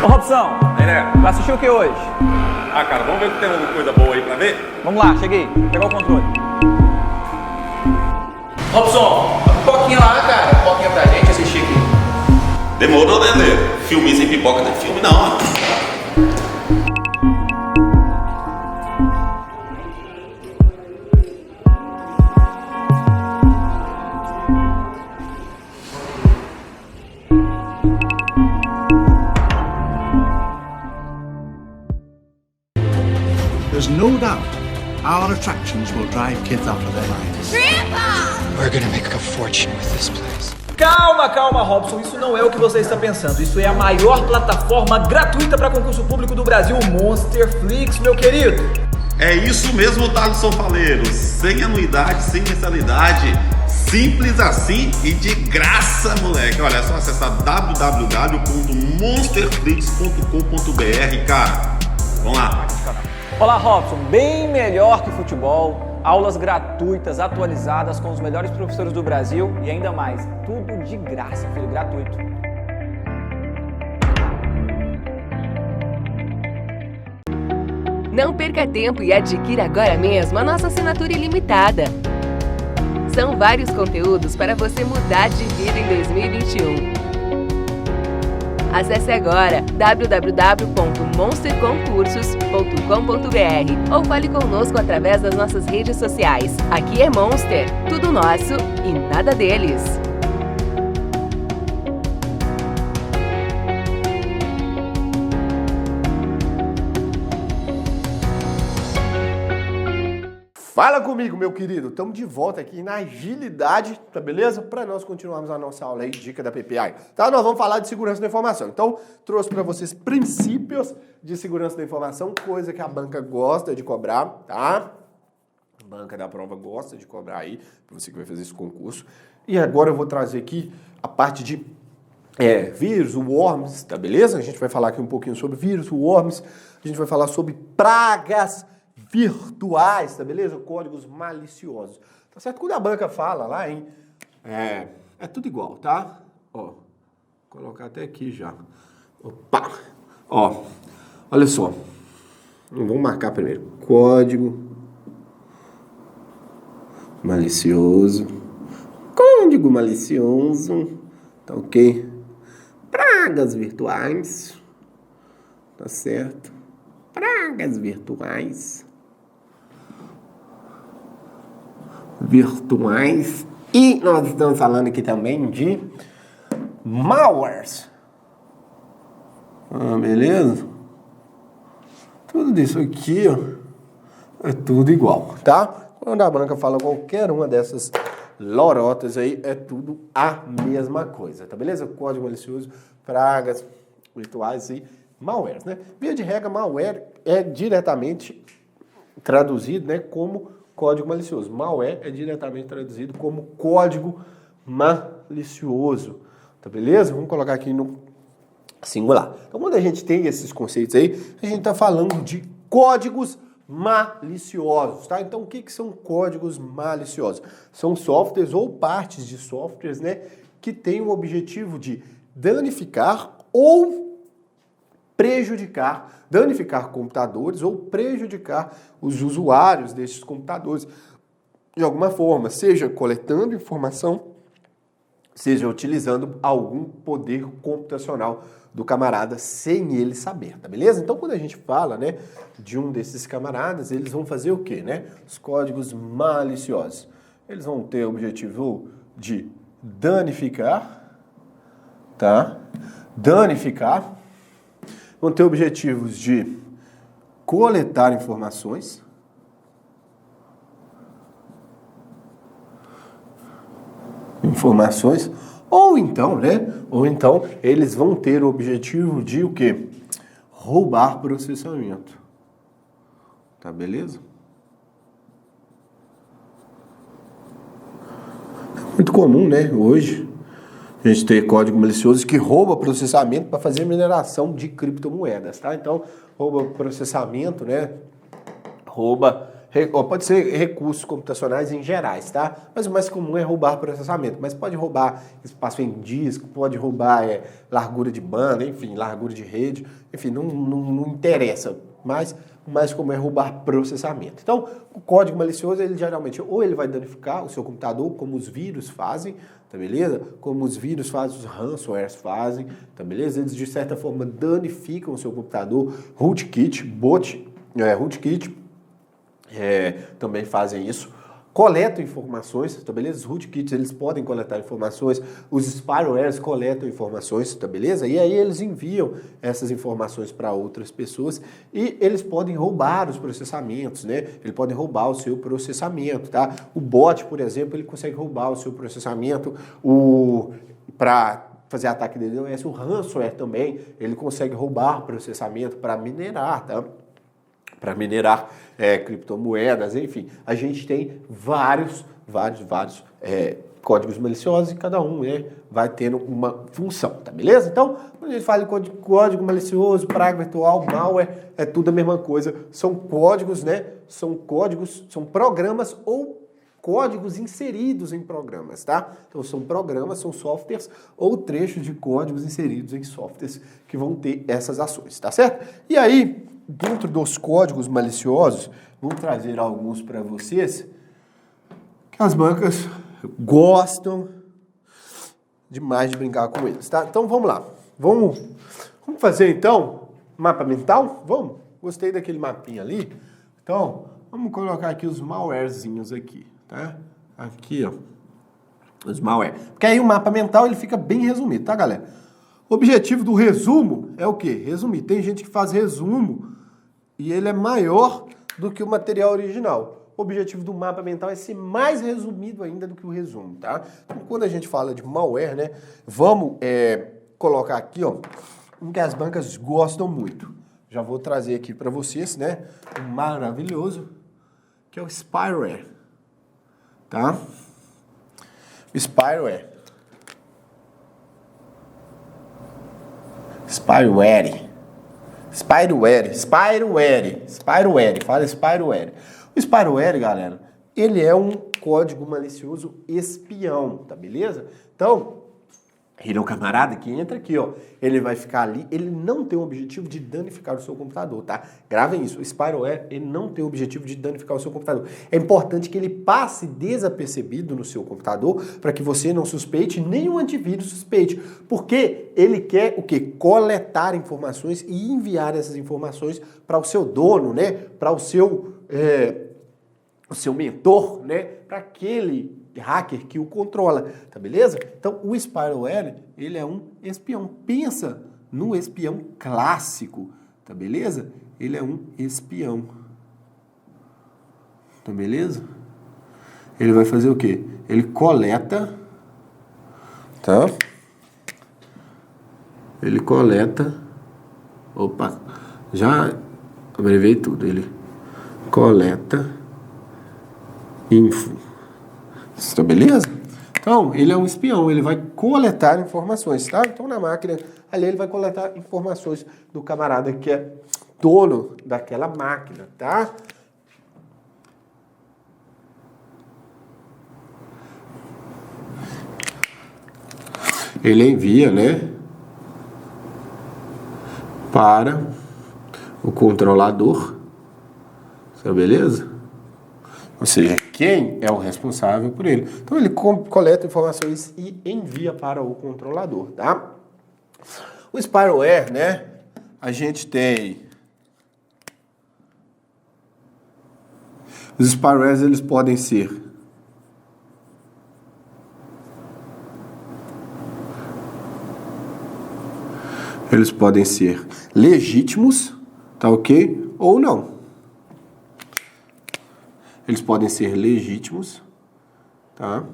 Ô Robson, vai assistir o que hoje? Cara, vamos ver se tem alguma coisa boa aí pra ver? Vamos lá, cheguei, pegar o controle. Robson, a pipoquinha lá, cara. Pipoquinha pra gente assistir aqui. Demorou, né, Lê? Filminho sem pipoca não é filme, não. There's no doubt our attractions will drive kids out of their minds. Grandpa! We're gonna make a fortune with this place. Calma, Robson. Isso não é o que você está pensando. Isso é a maior plataforma gratuita para concurso público do Brasil, Monsterflix, meu querido. É isso mesmo, Thaleson Faleiro. Sem anuidade, sem mensalidade. Simples assim e de graça, moleque. Olha, é só acessar www.monsterflix.com.br, cara. Vamos lá. Olá Robson, bem melhor que futebol, aulas gratuitas, atualizadas com os melhores professores do Brasil e ainda mais, tudo de graça, filho, gratuito. Não perca tempo e adquira agora mesmo a nossa assinatura ilimitada. São vários conteúdos para você mudar de vida em 2021. Acesse agora www.monsterconcursos.com.br ou fale conosco através das nossas redes sociais. Aqui é Monster, tudo nosso e nada deles. Fala comigo, meu querido. Estamos de volta aqui na agilidade, tá beleza? Para nós continuarmos a nossa aula aí, dica da PPI. Tá? Nós vamos falar de segurança da informação. Então, trouxe para vocês princípios de segurança da informação, coisa que a banca gosta de cobrar, tá? A banca da prova gosta de cobrar aí, para você que vai fazer esse concurso. E agora eu vou trazer aqui a parte de vírus, worms, tá beleza? A gente vai falar aqui um pouquinho sobre vírus, worms, a gente vai falar sobre pragas virtuais, tá beleza? Códigos maliciosos. Tá certo? Quando a banca fala lá, hein? É tudo igual, tá? Ó, vou colocar até aqui já. Opa! Ó, olha só. Vamos marcar primeiro. Código malicioso. Código malicioso. Tá ok? Pragas virtuais. Tá certo? Pragas virtuais. E nós estamos falando aqui também de malwares. Beleza? Tudo isso aqui, ó, é tudo igual, tá? Quando a banca fala qualquer uma dessas lorotas aí, é tudo a mesma coisa, tá beleza? Código malicioso, pragas virtuais e malwares, né? Via de regra, malware é diretamente traduzido, né, como código malicioso. Malware é diretamente traduzido como código malicioso, tá beleza? Vamos colocar aqui no singular. Então, quando a gente tem esses conceitos aí, a gente está falando de códigos maliciosos, tá? Então, o que são códigos maliciosos? São softwares ou partes de softwares, né, que têm o objetivo de danificar ou danificar computadores ou prejudicar os usuários desses computadores de alguma forma, seja coletando informação, seja utilizando algum poder computacional do camarada sem ele saber, tá beleza? Então, quando a gente fala, né, de um desses camaradas, eles vão fazer o quê, né? Os códigos maliciosos. Eles vão ter o objetivo de danificar, tá? Vão ter objetivos de coletar informações, ou então, né? Ou então eles vão ter o objetivo de o quê? Roubar processamento. Tá beleza? Muito comum, né? Hoje a gente tem código malicioso que rouba processamento para fazer mineração de criptomoedas, tá? Então, rouba processamento, né? Pode ser recursos computacionais em gerais, tá? Mas o mais comum é roubar processamento. Mas pode roubar espaço em disco, pode roubar largura de banda, enfim, largura de rede, enfim, não interessa. Mas o mais comum é roubar processamento. Então, o código malicioso, ele geralmente, ou ele vai danificar o seu computador, como os vírus fazem, tá beleza? Como os vírus fazem, os ransomwares fazem, tá beleza? Eles, de certa forma, danificam o seu computador. Rootkit também fazem isso. Coletam informações, tá beleza? Os rootkits, eles podem coletar informações, os spywares coletam informações, tá beleza? E aí eles enviam essas informações para outras pessoas e eles podem roubar os processamentos, né? Eles podem roubar o seu processamento, tá? O bot, por exemplo, ele consegue roubar o seu processamento, para fazer ataque dele, o ransomware também, ele consegue roubar processamento para minerar, tá? Para minerar criptomoedas, enfim. A gente tem vários códigos maliciosos e cada um vai tendo uma função, tá beleza? Então, quando a gente fala em código malicioso, praga virtual, malware, é tudo a mesma coisa. São códigos, né? São programas ou códigos inseridos em programas, tá? Então, são programas, são softwares ou trechos de códigos inseridos em softwares que vão ter essas ações, tá certo? E aí, dentro dos códigos maliciosos, vou trazer alguns para vocês que as bancas gostam demais de brincar com eles, tá? Então vamos lá. Vamos fazer então mapa mental? Vamos? Gostei daquele mapinha ali. Então, vamos colocar aqui os malwarezinhos aqui, tá? Aqui, ó. Os malware. Porque aí o mapa mental ele fica bem resumido, tá, galera? O objetivo do resumo é o quê? Resumir. Tem gente que faz resumo e ele é maior do que o material original. o objetivo do mapa mental é ser mais resumido ainda do que o resumo, tá? Então, quando a gente fala de malware, né, vamos colocar aqui, ó, um que as bancas gostam muito. Já vou trazer aqui para vocês, né, um maravilhoso, que é o spyware, tá? Spyware. Fala spyware. O spyware, galera, ele é um código malicioso espião, tá beleza? Então, ele é um camarada que entra aqui, ó, ele vai ficar ali, ele não tem o objetivo de danificar o seu computador, tá? Gravem isso, o spyware, ele não tem o objetivo de danificar o seu computador. É importante que ele passe desapercebido no seu computador para que você não suspeite, nem o antivírus suspeite, porque ele quer o quê? Coletar informações e enviar essas informações para o seu dono, né? Para o seu mentor, né? Para aquele hacker que o controla, tá beleza? Então, o spyware, ele é um espião. Pensa no espião clássico, tá beleza? Ele é um espião, tá beleza? Ele vai fazer o quê? Ele coleta, tá? Ele coleta, opa, já abrevei tudo, ele coleta info. Tá beleza? Então, ele é um espião, ele vai coletar informações, tá? Então, na máquina, ali ele vai coletar informações do camarada que é dono daquela máquina, tá? Ele envia, né, para o controlador, tá beleza? Ou seja, quem é o responsável por ele. Então ele coleta informações e envia para o controlador, tá? O spyware, né? A gente tem... Os spywares, eles podem ser... Eles podem ser legítimos, tá ok? Ou não. Eles podem ser legítimos, tá?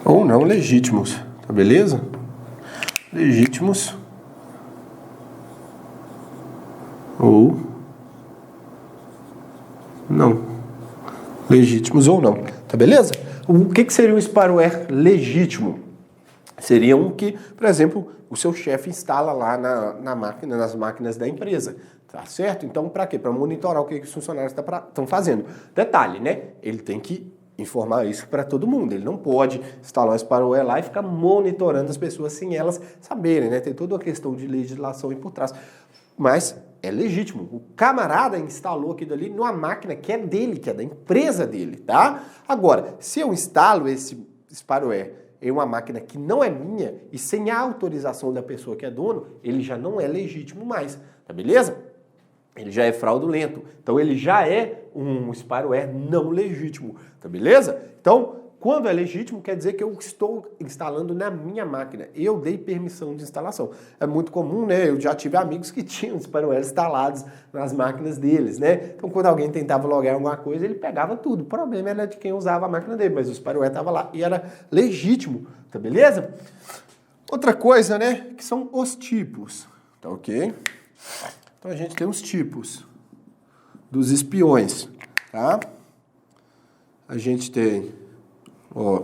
Ou não legítimos, tá beleza? Legítimos ou não. Legítimos ou não, tá beleza? O que seria um spyware legítimo? Seria um que, por exemplo, o seu chefe instala lá na máquina, nas máquinas da empresa, tá certo? Então, para quê? Para monitorar o que os funcionários estão fazendo. Detalhe, né? Ele tem que informar isso para todo mundo. Ele não pode instalar um spyware lá e ficar monitorando as pessoas sem elas saberem, né? Tem toda uma questão de legislação aí por trás. Mas é legítimo. O camarada instalou aquilo ali numa máquina que é dele, que é da empresa dele, tá? Agora, se eu instalo esse spyware em uma máquina que não é minha e sem a autorização da pessoa que é dono, ele já não é legítimo mais, tá beleza? Ele já é fraudulento, então ele já é um spyware não legítimo, tá beleza? Então, quando é legítimo, quer dizer que eu estou instalando na minha máquina, eu dei permissão de instalação. É muito comum, né? Eu já tive amigos que tinham spywares instalados nas máquinas deles, né? Então, quando alguém tentava logar alguma coisa, ele pegava tudo. O problema era de quem usava a máquina dele, mas o spyware estava lá e era legítimo, tá beleza? Outra coisa, né? Que são os tipos, tá ok? Então, a gente tem os tipos dos espiões, tá? A gente tem... Ó,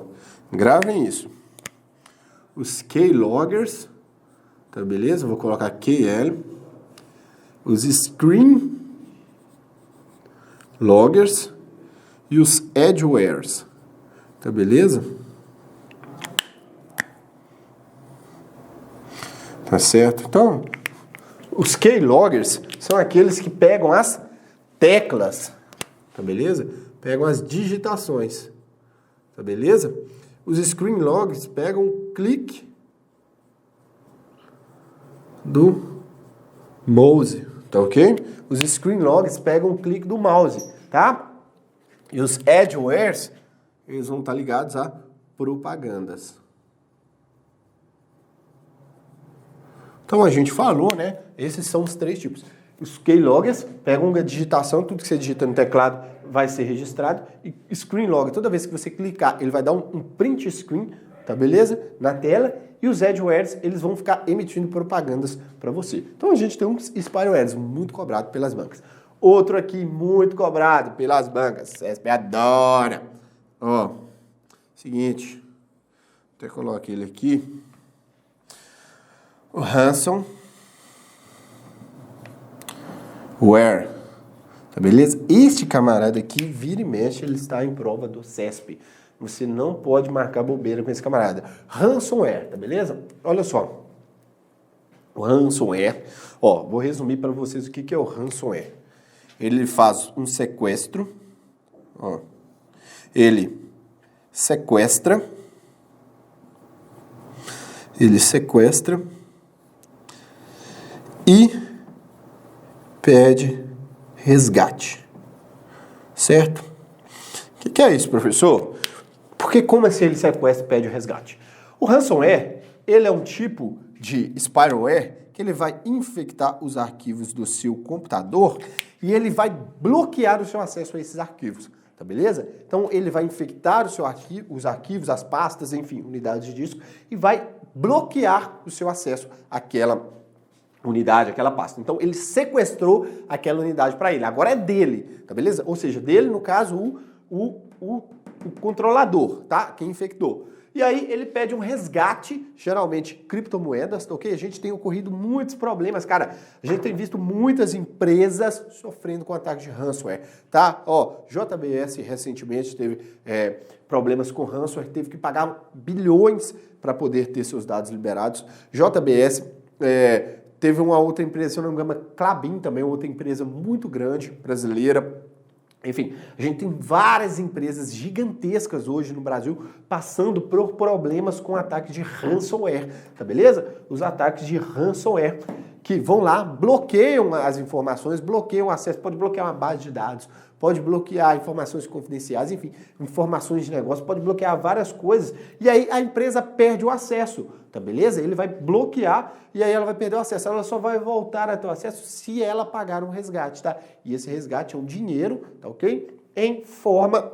gravem isso. Os keyloggers, tá beleza? Vou colocar KL. Os screen loggers e os edgewares, tá beleza? Tá certo? Então, os keyloggers são aqueles que pegam as teclas, tá beleza? Pegam as digitações. Tá beleza? Os screen logs pegam o clique do mouse, tá ok? Os screen logs pegam o clique do mouse, tá? E os edgewares, eles vão estar ligados a propagandas. Então a gente falou, né? Esses são os 3 tipos. Os keyloggers pegam a digitação, tudo que você digita no teclado vai ser registrado. E screen logger, toda vez que você clicar, ele vai dar um print screen, tá beleza? Na tela. E os adwares, eles vão ficar emitindo propagandas para você. Então a gente tem uns spywares muito cobrado pelas bancas. Outro aqui muito cobrado pelas bancas. CESP adora. Ó, seguinte, até coloco ele aqui. O ransomware, tá beleza? Este camarada aqui, vira e mexe, ele está em prova do CESP. Você não pode marcar bobeira com esse camarada. Ransomware, tá beleza? Olha só. O ransomware, ó, vou resumir para vocês o que é o ransomware. Ele faz um sequestro, ó. Ele sequestra e pede resgate, certo? O que é isso, professor? Porque como assim ele sequestra e pede o resgate? O ransomware, ele é um tipo de spyware que ele vai infectar os arquivos do seu computador e ele vai bloquear o seu acesso a esses arquivos, tá beleza? Então ele vai infectar o seu arquivo, os arquivos, as pastas, enfim, unidades de disco e vai bloquear o seu acesso àquela unidade, aquela pasta. Então ele sequestrou aquela unidade para ele. Agora é dele, tá beleza? Ou seja, dele, no caso, o controlador, tá? Quem infectou. E aí ele pede um resgate, geralmente criptomoedas, ok? A gente tem ocorrido muitos problemas, cara. A gente tem visto muitas empresas sofrendo com ataques de ransomware, tá? Ó, JBS recentemente teve problemas com ransomware, teve que pagar bilhões para poder ter seus dados liberados. JBS teve uma outra empresa, se eu não me engano, Klabin também, outra empresa muito grande, brasileira. Enfim, a gente tem várias empresas gigantescas hoje no Brasil passando por problemas com ataques de ransomware, tá beleza? Os ataques de ransomware que vão lá, bloqueiam as informações, bloqueiam o acesso, pode bloquear uma base de dados, pode bloquear informações confidenciais, enfim, informações de negócio, pode bloquear várias coisas, e aí a empresa perde o acesso, tá beleza? Ele vai bloquear e aí ela vai perder o acesso, ela só vai voltar a ter o acesso se ela pagar um resgate, tá? E esse resgate é um dinheiro, tá ok? Em forma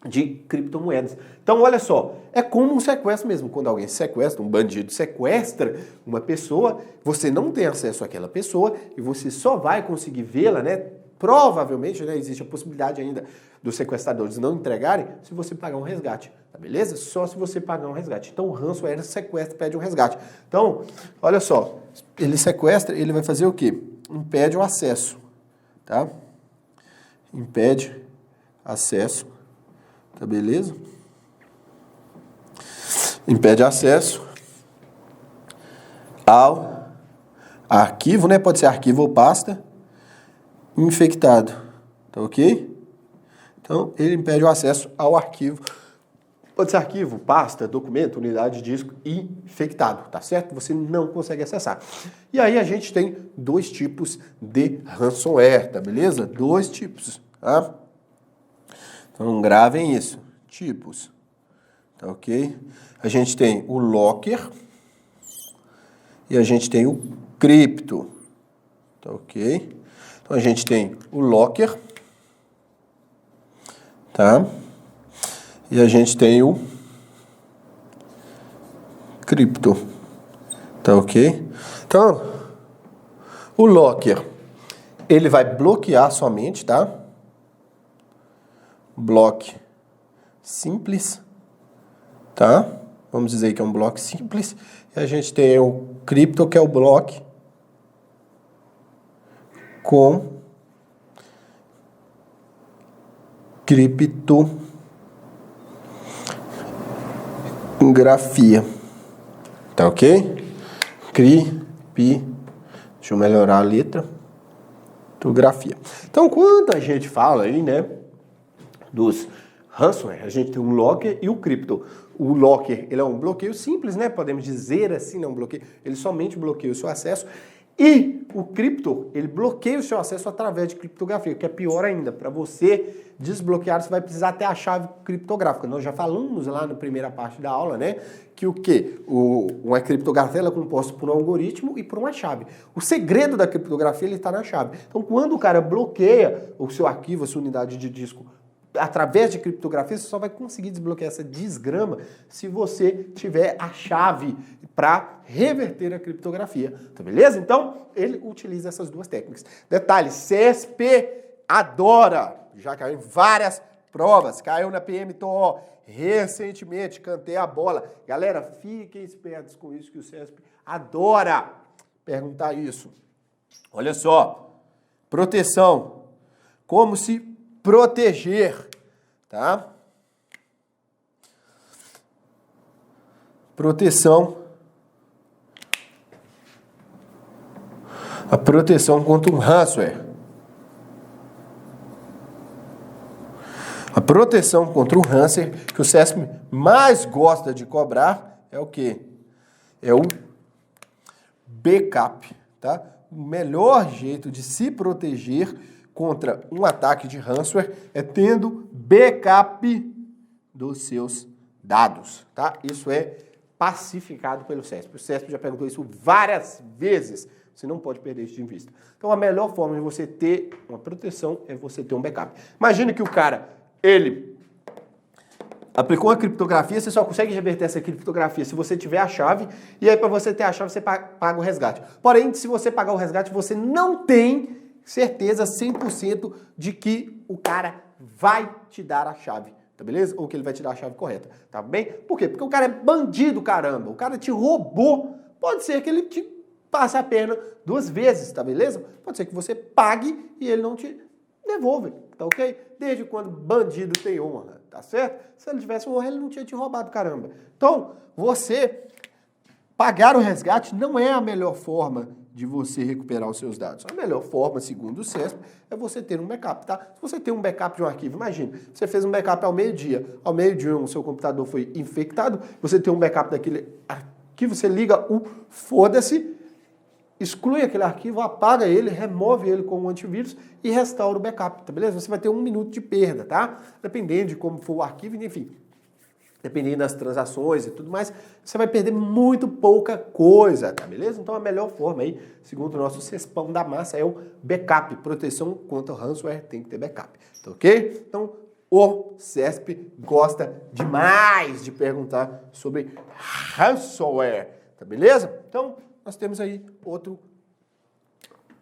de criptomoedas. Então, olha só, é como um sequestro mesmo. Quando alguém sequestra, um bandido sequestra uma pessoa, você não tem acesso àquela pessoa e você só vai conseguir vê-la, né? Provavelmente, né, existe a possibilidade ainda dos sequestradores não entregarem se você pagar um resgate, tá beleza? Só se você pagar um resgate. Então, o ransomware sequestra, pede um resgate. Então, olha só, ele sequestra, ele vai fazer o quê? Impede o acesso, tá? Impede acesso, tá beleza? Impede acesso ao arquivo, né? Pode ser arquivo ou pasta infectado, tá ok? Então, ele impede o acesso ao arquivo. Pode ser arquivo, pasta, documento, unidade de disco infectado, tá certo? Você não consegue acessar. E aí a gente tem 2 tipos de ransomware, tá beleza? 2 tipos, tá? Então, gravem isso. Tipos, tá ok? A gente tem o locker e a gente tem o cripto, tá ok? Então, a gente tem o locker, tá? E a gente tem o cripto, tá ok? Então, o locker, ele vai bloquear somente, tá? Bloque simples, tá? Vamos dizer que é um bloco simples. E a gente tem o cripto, que é o bloco com criptografia, tá ok? Deixa eu melhorar a letra. Criptografia. Então, quando a gente fala aí, né, dos ransomware, a gente tem um locker e o cripto. O locker, ele é um bloqueio simples, né? Podemos dizer assim, né? Um bloqueio. Ele somente bloqueia o seu acesso. E o cripto, ele bloqueia o seu acesso através de criptografia, que é pior ainda. Para você desbloquear, você vai precisar ter a chave criptográfica. Nós já falamos lá na primeira parte da aula, né? Que o quê? Uma criptografia ela é composta por um algoritmo e por uma chave. O segredo da criptografia ele está na chave. Então, quando o cara bloqueia o seu arquivo, a sua unidade de disco, através de criptografia, você só vai conseguir desbloquear essa desgrama se você tiver a chave para reverter a criptografia. Tá beleza? Então, ele utiliza essas duas técnicas. Detalhe, CESP adora. Já caiu em várias provas. Caiu na PMTO recentemente, cantei a bola. Galera, fiquem espertos com isso que o CESP adora perguntar isso. Olha só. Proteção. Como se proteger, tá? Proteção. A proteção contra um ransomware. A proteção contra o ransomware que o CESP mais gosta de cobrar é o quê? É o backup, tá? O melhor jeito de se proteger contra um ataque de ransomware é tendo backup dos seus dados, tá? Isso é pacificado pelo CESP. O CESP já perguntou isso várias vezes. Você não pode perder isso de vista. Então, a melhor forma de você ter uma proteção é você ter um backup. Imagine que o cara, ele aplicou uma criptografia, você só consegue reverter essa criptografia se você tiver a chave, e aí para você ter a chave, você paga o resgate. Porém, se você pagar o resgate, você não tem certeza 100% de que o cara vai te dar a chave, tá beleza? Ou que ele vai te dar a chave correta, tá bem? Por quê? Porque o cara é bandido, caramba. O cara te roubou. Pode ser que ele te passe a perna 2 vezes, tá beleza? Pode ser que você pague e ele não te devolve, tá ok? Desde quando bandido tem honra, tá certo? Se ele tivesse honra, ele não tinha te roubado, caramba. Então, você pagar o resgate não é a melhor forma de você recuperar os seus dados. A melhor forma, segundo o CESP, é você ter um backup, tá? Se você tem um backup de um arquivo, imagina, você fez um backup ao meio-dia, o seu computador foi infectado, você tem um backup daquele arquivo, você liga o foda-se, exclui aquele arquivo, apaga ele, remove ele com um antivírus e restaura o backup, tá beleza? Você vai ter 1 minuto de perda, tá? Dependendo de como for o arquivo, enfim. Dependendo das transações e tudo mais, você vai perder muito pouca coisa, tá beleza? Então a melhor forma aí, segundo o nosso CESPão da massa, é o backup. Proteção contra o ransomware tem que ter backup, tá ok? Então o CESP gosta demais de perguntar sobre ransomware, tá beleza? Então nós temos aí outro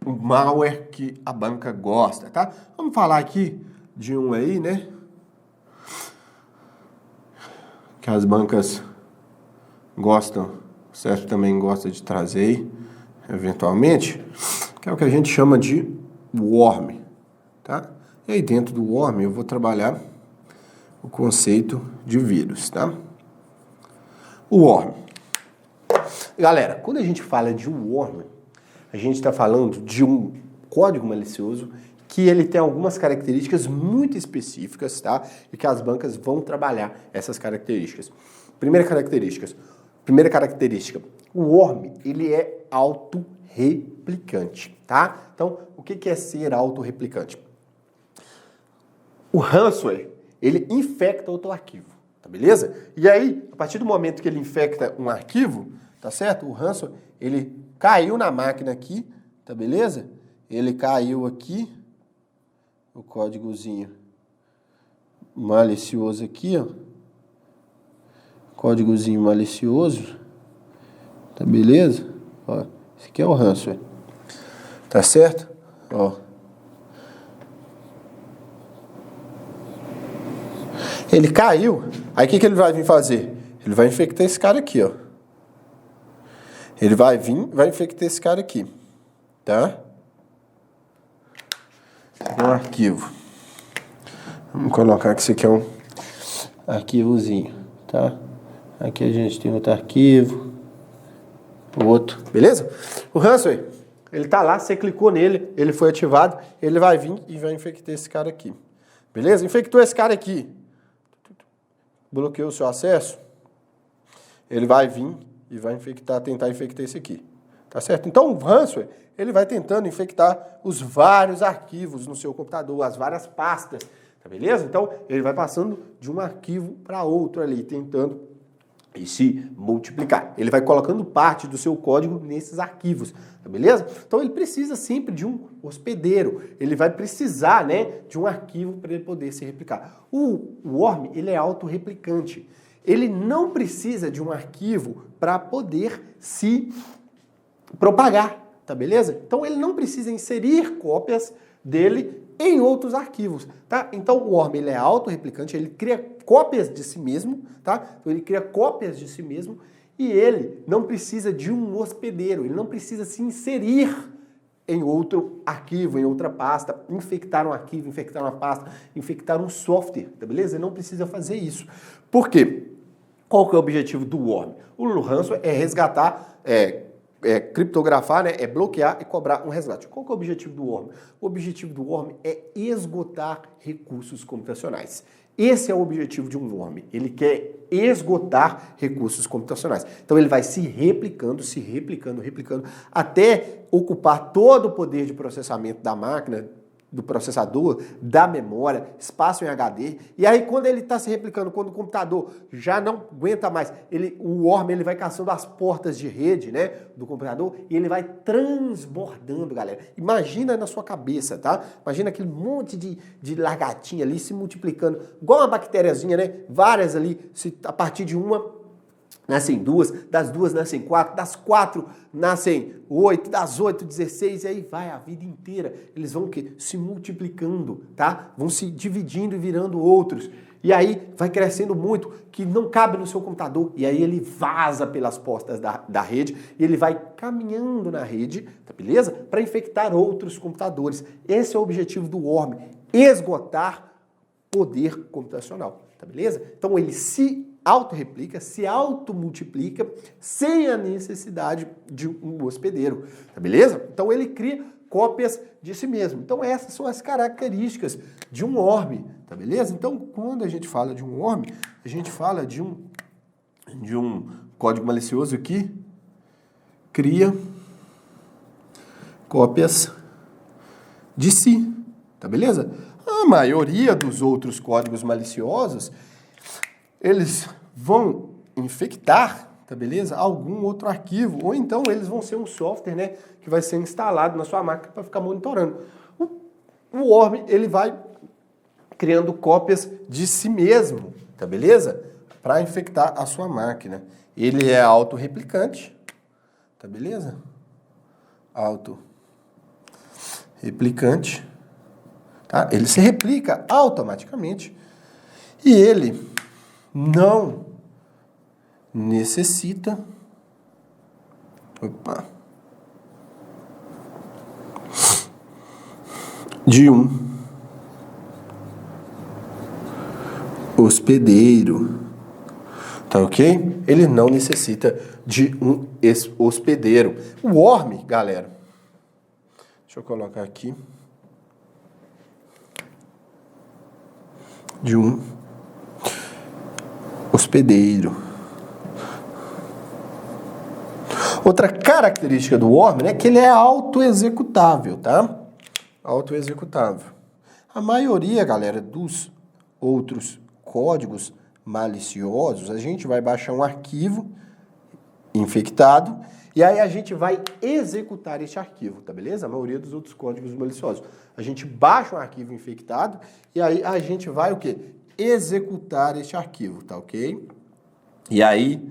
malware que a banca gosta, tá? Vamos falar aqui de um aí, né? Que as bancas gostam, o CESP também gosta de trazer aí, eventualmente, que é o que a gente chama de worm, tá? E aí dentro do worm eu vou trabalhar o conceito de vírus, tá? O worm. Galera, quando a gente fala de worm, a gente está falando de um código malicioso que ele tem algumas características muito específicas, tá? E que as bancas vão trabalhar essas características. Primeira característica, o worm, ele é autorreplicante, tá? Então, o que é ser autorreplicante? O ransomware, ele infecta outro arquivo, tá beleza? E aí, a partir do momento que ele infecta um arquivo, tá certo? O ransomware, ele caiu na máquina aqui, tá beleza? Ele caiu aqui, o códigozinho malicioso aqui, ó. Códigozinho malicioso, tá beleza? Ó, esse aqui é o ransomware, tá certo? Ó. Ele caiu, aí o que ele vai vir fazer? Ele vai infectar esse cara aqui, ó. Ele vai vir, vai infectar esse cara aqui, tá? Um arquivo. Vamos colocar que isso aqui é um arquivozinho, tá? Aqui a gente tem outro arquivo, outro, beleza? O ransomware, ele tá lá, você clicou nele, ele foi ativado, ele vai vir e vai infectar esse cara aqui, beleza? Infectou esse cara aqui, bloqueou o seu acesso, ele vai vir e vai infectar, tentar infectar esse aqui, tá certo? Então o ransomware, ele vai tentando infectar os vários arquivos no seu computador, as várias pastas, tá beleza? Então ele vai passando de um arquivo para outro ali, tentando se multiplicar. Ele vai colocando parte do seu código nesses arquivos, tá beleza? Então ele precisa sempre de um hospedeiro, ele vai precisar, né, de um arquivo para ele poder se replicar. O worm, ele é autorreplicante. Ele não precisa de um arquivo para poder se propagar, tá beleza? Então ele não precisa inserir cópias dele em outros arquivos, tá? Então o worm, ele é autorreplicante, ele cria cópias de si mesmo, tá? Então ele cria cópias de si mesmo e ele não precisa de um hospedeiro, ele não precisa se inserir em outro arquivo, em outra pasta, infectar um arquivo, infectar uma pasta, infectar um software, tá beleza? Ele não precisa fazer isso. Por quê? Qual que é o objetivo do worm? O ransomware é resgatar, criptografar, né, é bloquear e cobrar um resgate. Qual que é o objetivo do worm? O objetivo do worm é esgotar recursos computacionais. Esse é o objetivo de um worm. Ele quer esgotar recursos computacionais. Então ele vai se replicando, replicando, até ocupar todo o poder de processamento da máquina, do processador, da memória, espaço em HD. E aí quando ele está se replicando, quando o computador já não aguenta mais, o worm, ele vai caçando as portas de rede, né, do computador e ele vai transbordando, galera. Imagina na sua cabeça, tá? Imagina aquele monte de lagartinha ali se multiplicando, igual uma bactériazinha, né? Várias ali, a partir de uma nascem duas, das duas nascem quatro, das quatro nascem 8, das 8, 16, e aí vai a vida inteira. Eles vão o quê? Se multiplicando, tá? Vão se dividindo e virando outros. E aí vai crescendo muito, que não cabe no seu computador, e aí ele vaza pelas portas da rede, e ele vai caminhando na rede, tá beleza? Para infectar outros computadores. Esse é o objetivo do worm, esgotar poder computacional, tá beleza? Então ele se autorreplica, se automultiplica sem a necessidade de um hospedeiro, tá beleza? Então ele cria cópias de si mesmo. Então essas são as características de um worm, tá beleza? Então quando a gente fala de um worm, a gente fala de um código malicioso que cria cópias de si, tá beleza? A maioria dos outros códigos maliciosos, eles vão infectar, tá beleza? Algum outro arquivo, ou então eles vão ser um software, né, que vai ser instalado na sua máquina para ficar monitorando. O worm, ele vai criando cópias de si mesmo, tá beleza? Para infectar a sua máquina. Ele é autorreplicante, tá beleza? Autorreplicante, tá? Ele se replica automaticamente e ele não necessita de um hospedeiro, tá ok? Ele não necessita de um hospedeiro. O worm, galera, deixa eu colocar aqui, de um hospedeiro. Outra característica do worm, né, é que ele é autoexecutável, tá? Autoexecutável. A maioria, galera, dos outros códigos maliciosos, a gente vai baixar um arquivo infectado e aí a gente vai executar esse arquivo, tá beleza? A maioria dos outros códigos maliciosos. A gente baixa um arquivo infectado e aí a gente vai o quê? Executar este arquivo, tá ok? E aí,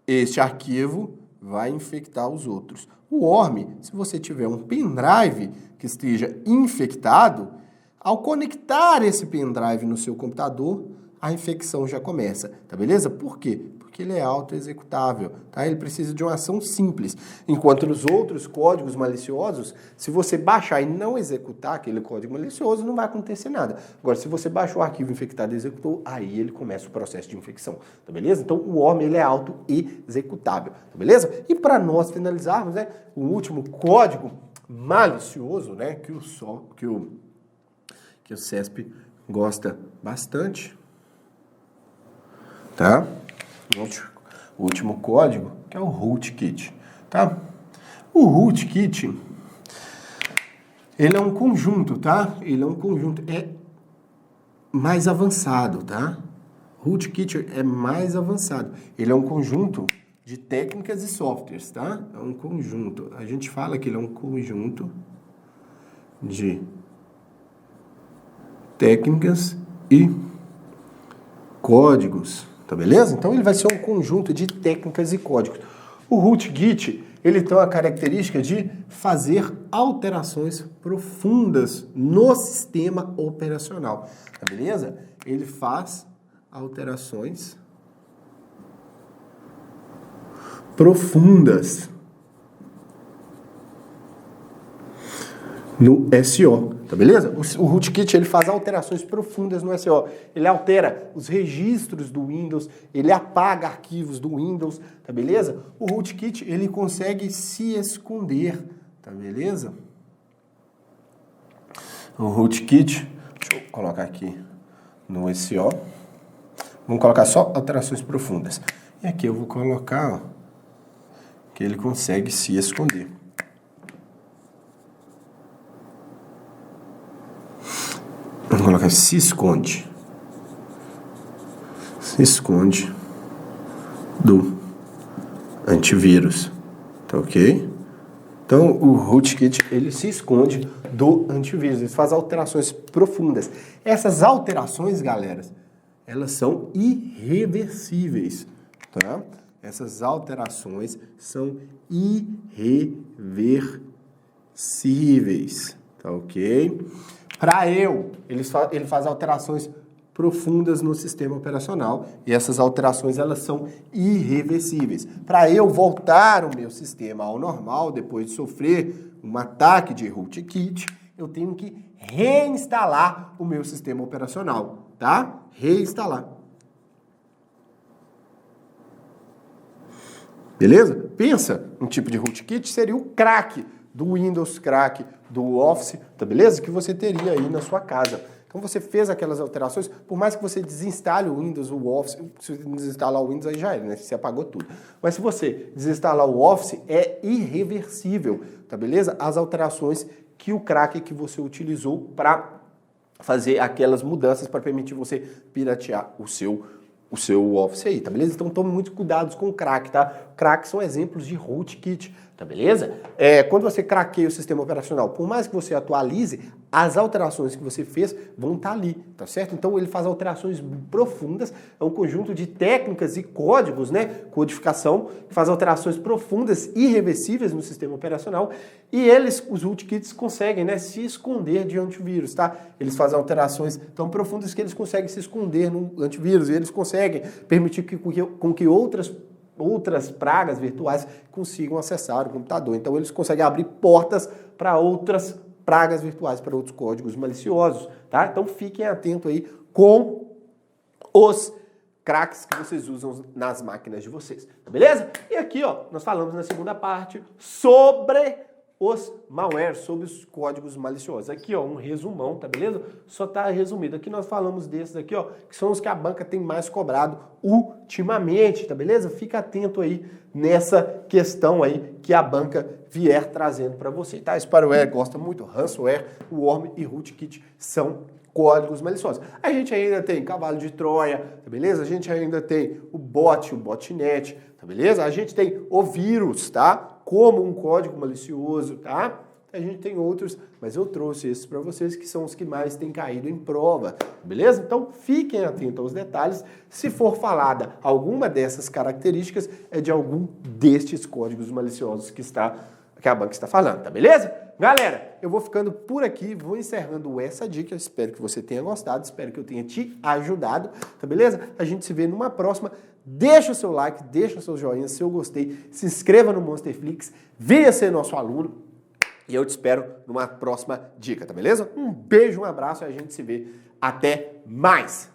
este arquivo vai infectar os outros. O worm, se você tiver um pendrive que esteja infectado, ao conectar esse pendrive no seu computador, a infecção já começa, tá beleza? Por quê? Porque ele é autoexecutável, tá? Ele precisa de uma ação simples. Enquanto nos outros códigos maliciosos, se você baixar e não executar aquele código malicioso, não vai acontecer nada. Agora, se você baixou o arquivo infectado e executou, aí ele começa o processo de infecção, tá beleza? Então, o worm, ele é auto-executável, tá beleza? E para nós finalizarmos, né, o último código malicioso, né, que o CESP gosta bastante, tá? O último código, que é o rootkit, tá? O rootkit, ele é um conjunto, tá? Ele é um conjunto, é mais avançado, tá? Rootkit é mais avançado. Ele é um conjunto de técnicas e softwares, tá? É um conjunto. A gente fala que ele é um conjunto de técnicas e códigos, tá beleza? Então ele vai ser um conjunto de técnicas e códigos. O rootkit, ele tem a característica de fazer alterações profundas no sistema operacional, tá beleza? Ele faz alterações profundas no SO, tá beleza? O rootkit, ele faz alterações profundas no SO. Ele altera os registros do Windows, ele apaga arquivos do Windows, tá beleza? O rootkit, ele consegue se esconder, tá beleza? O rootkit, deixa eu colocar aqui no SO. Vamos colocar só alterações profundas. E aqui eu vou colocar, ó, que ele consegue se esconder. Vamos colocar se esconde. Se esconde do antivírus. Tá ok? Então, o rootkit, ele se esconde do antivírus. Ele faz alterações profundas. Essas alterações, galera, elas são irreversíveis, tá? Essas alterações são irreversíveis, tá ok? Ele faz alterações profundas no sistema operacional e essas alterações, elas são irreversíveis. Para eu voltar o meu sistema ao normal, depois de sofrer um ataque de rootkit, eu tenho que reinstalar o meu sistema operacional, tá? Reinstalar. Beleza? Pensa, um tipo de rootkit seria o crack do Windows, crack do Office, tá beleza? Que você teria aí na sua casa. Então você fez aquelas alterações, por mais que você desinstale o Windows, o Office, se você desinstalar o Windows aí já era, né? Você apagou tudo. Mas se você desinstalar o Office, é irreversível, tá beleza? As alterações que o crack que você utilizou para fazer aquelas mudanças para permitir você piratear o seu Office aí, tá beleza? Então tome muito cuidado com o crack, tá? Crack são exemplos de rootkit, tá beleza? Quando você craqueia o sistema operacional, por mais que você atualize, as alterações que você fez vão estar ali, tá certo? Então ele faz alterações profundas, é um conjunto de técnicas e códigos, né? Codificação, que faz alterações profundas, irreversíveis no sistema operacional, e os rootkits conseguem, né, se esconder de antivírus, tá? Eles fazem alterações tão profundas que eles conseguem se esconder no antivírus, e eles conseguem permitir com que outras pragas virtuais consigam acessar o computador. Então eles conseguem abrir portas para outras pragas virtuais, para outros códigos maliciosos, tá? Então fiquem atentos aí com os cracks que vocês usam nas máquinas de vocês, tá beleza? E aqui, ó, nós falamos na segunda parte sobre os malware, sobre os códigos maliciosos. Aqui, ó, um resumão, tá beleza? Só tá resumido. Aqui nós falamos desses aqui, ó, que são os que a banca tem mais cobrado ultimamente, tá beleza? Fica atento aí nessa questão aí que a banca vier trazendo para você, tá? Spyware gosta muito, ransomware, worm e rootkit são códigos maliciosos. A gente ainda tem cavalo de Troia, tá beleza? A gente ainda tem o botnet, tá beleza? A gente tem o vírus, tá? Como um código malicioso, tá? A gente tem outros, mas eu trouxe esses para vocês que são os que mais têm caído em prova, beleza? Então fiquem atentos aos detalhes. Se for falada alguma dessas características, é de algum destes códigos maliciosos que a banca está falando, tá beleza? Galera, eu vou ficando por aqui, vou encerrando essa dica, espero que você tenha gostado, espero que eu tenha te ajudado, tá beleza? A gente se vê numa próxima. Deixa o seu like, deixa o seu joinha se eu gostei, se inscreva no Monsterflix, venha ser nosso aluno e eu te espero numa próxima dica, tá beleza? Um beijo, um abraço e a gente se vê. Até mais!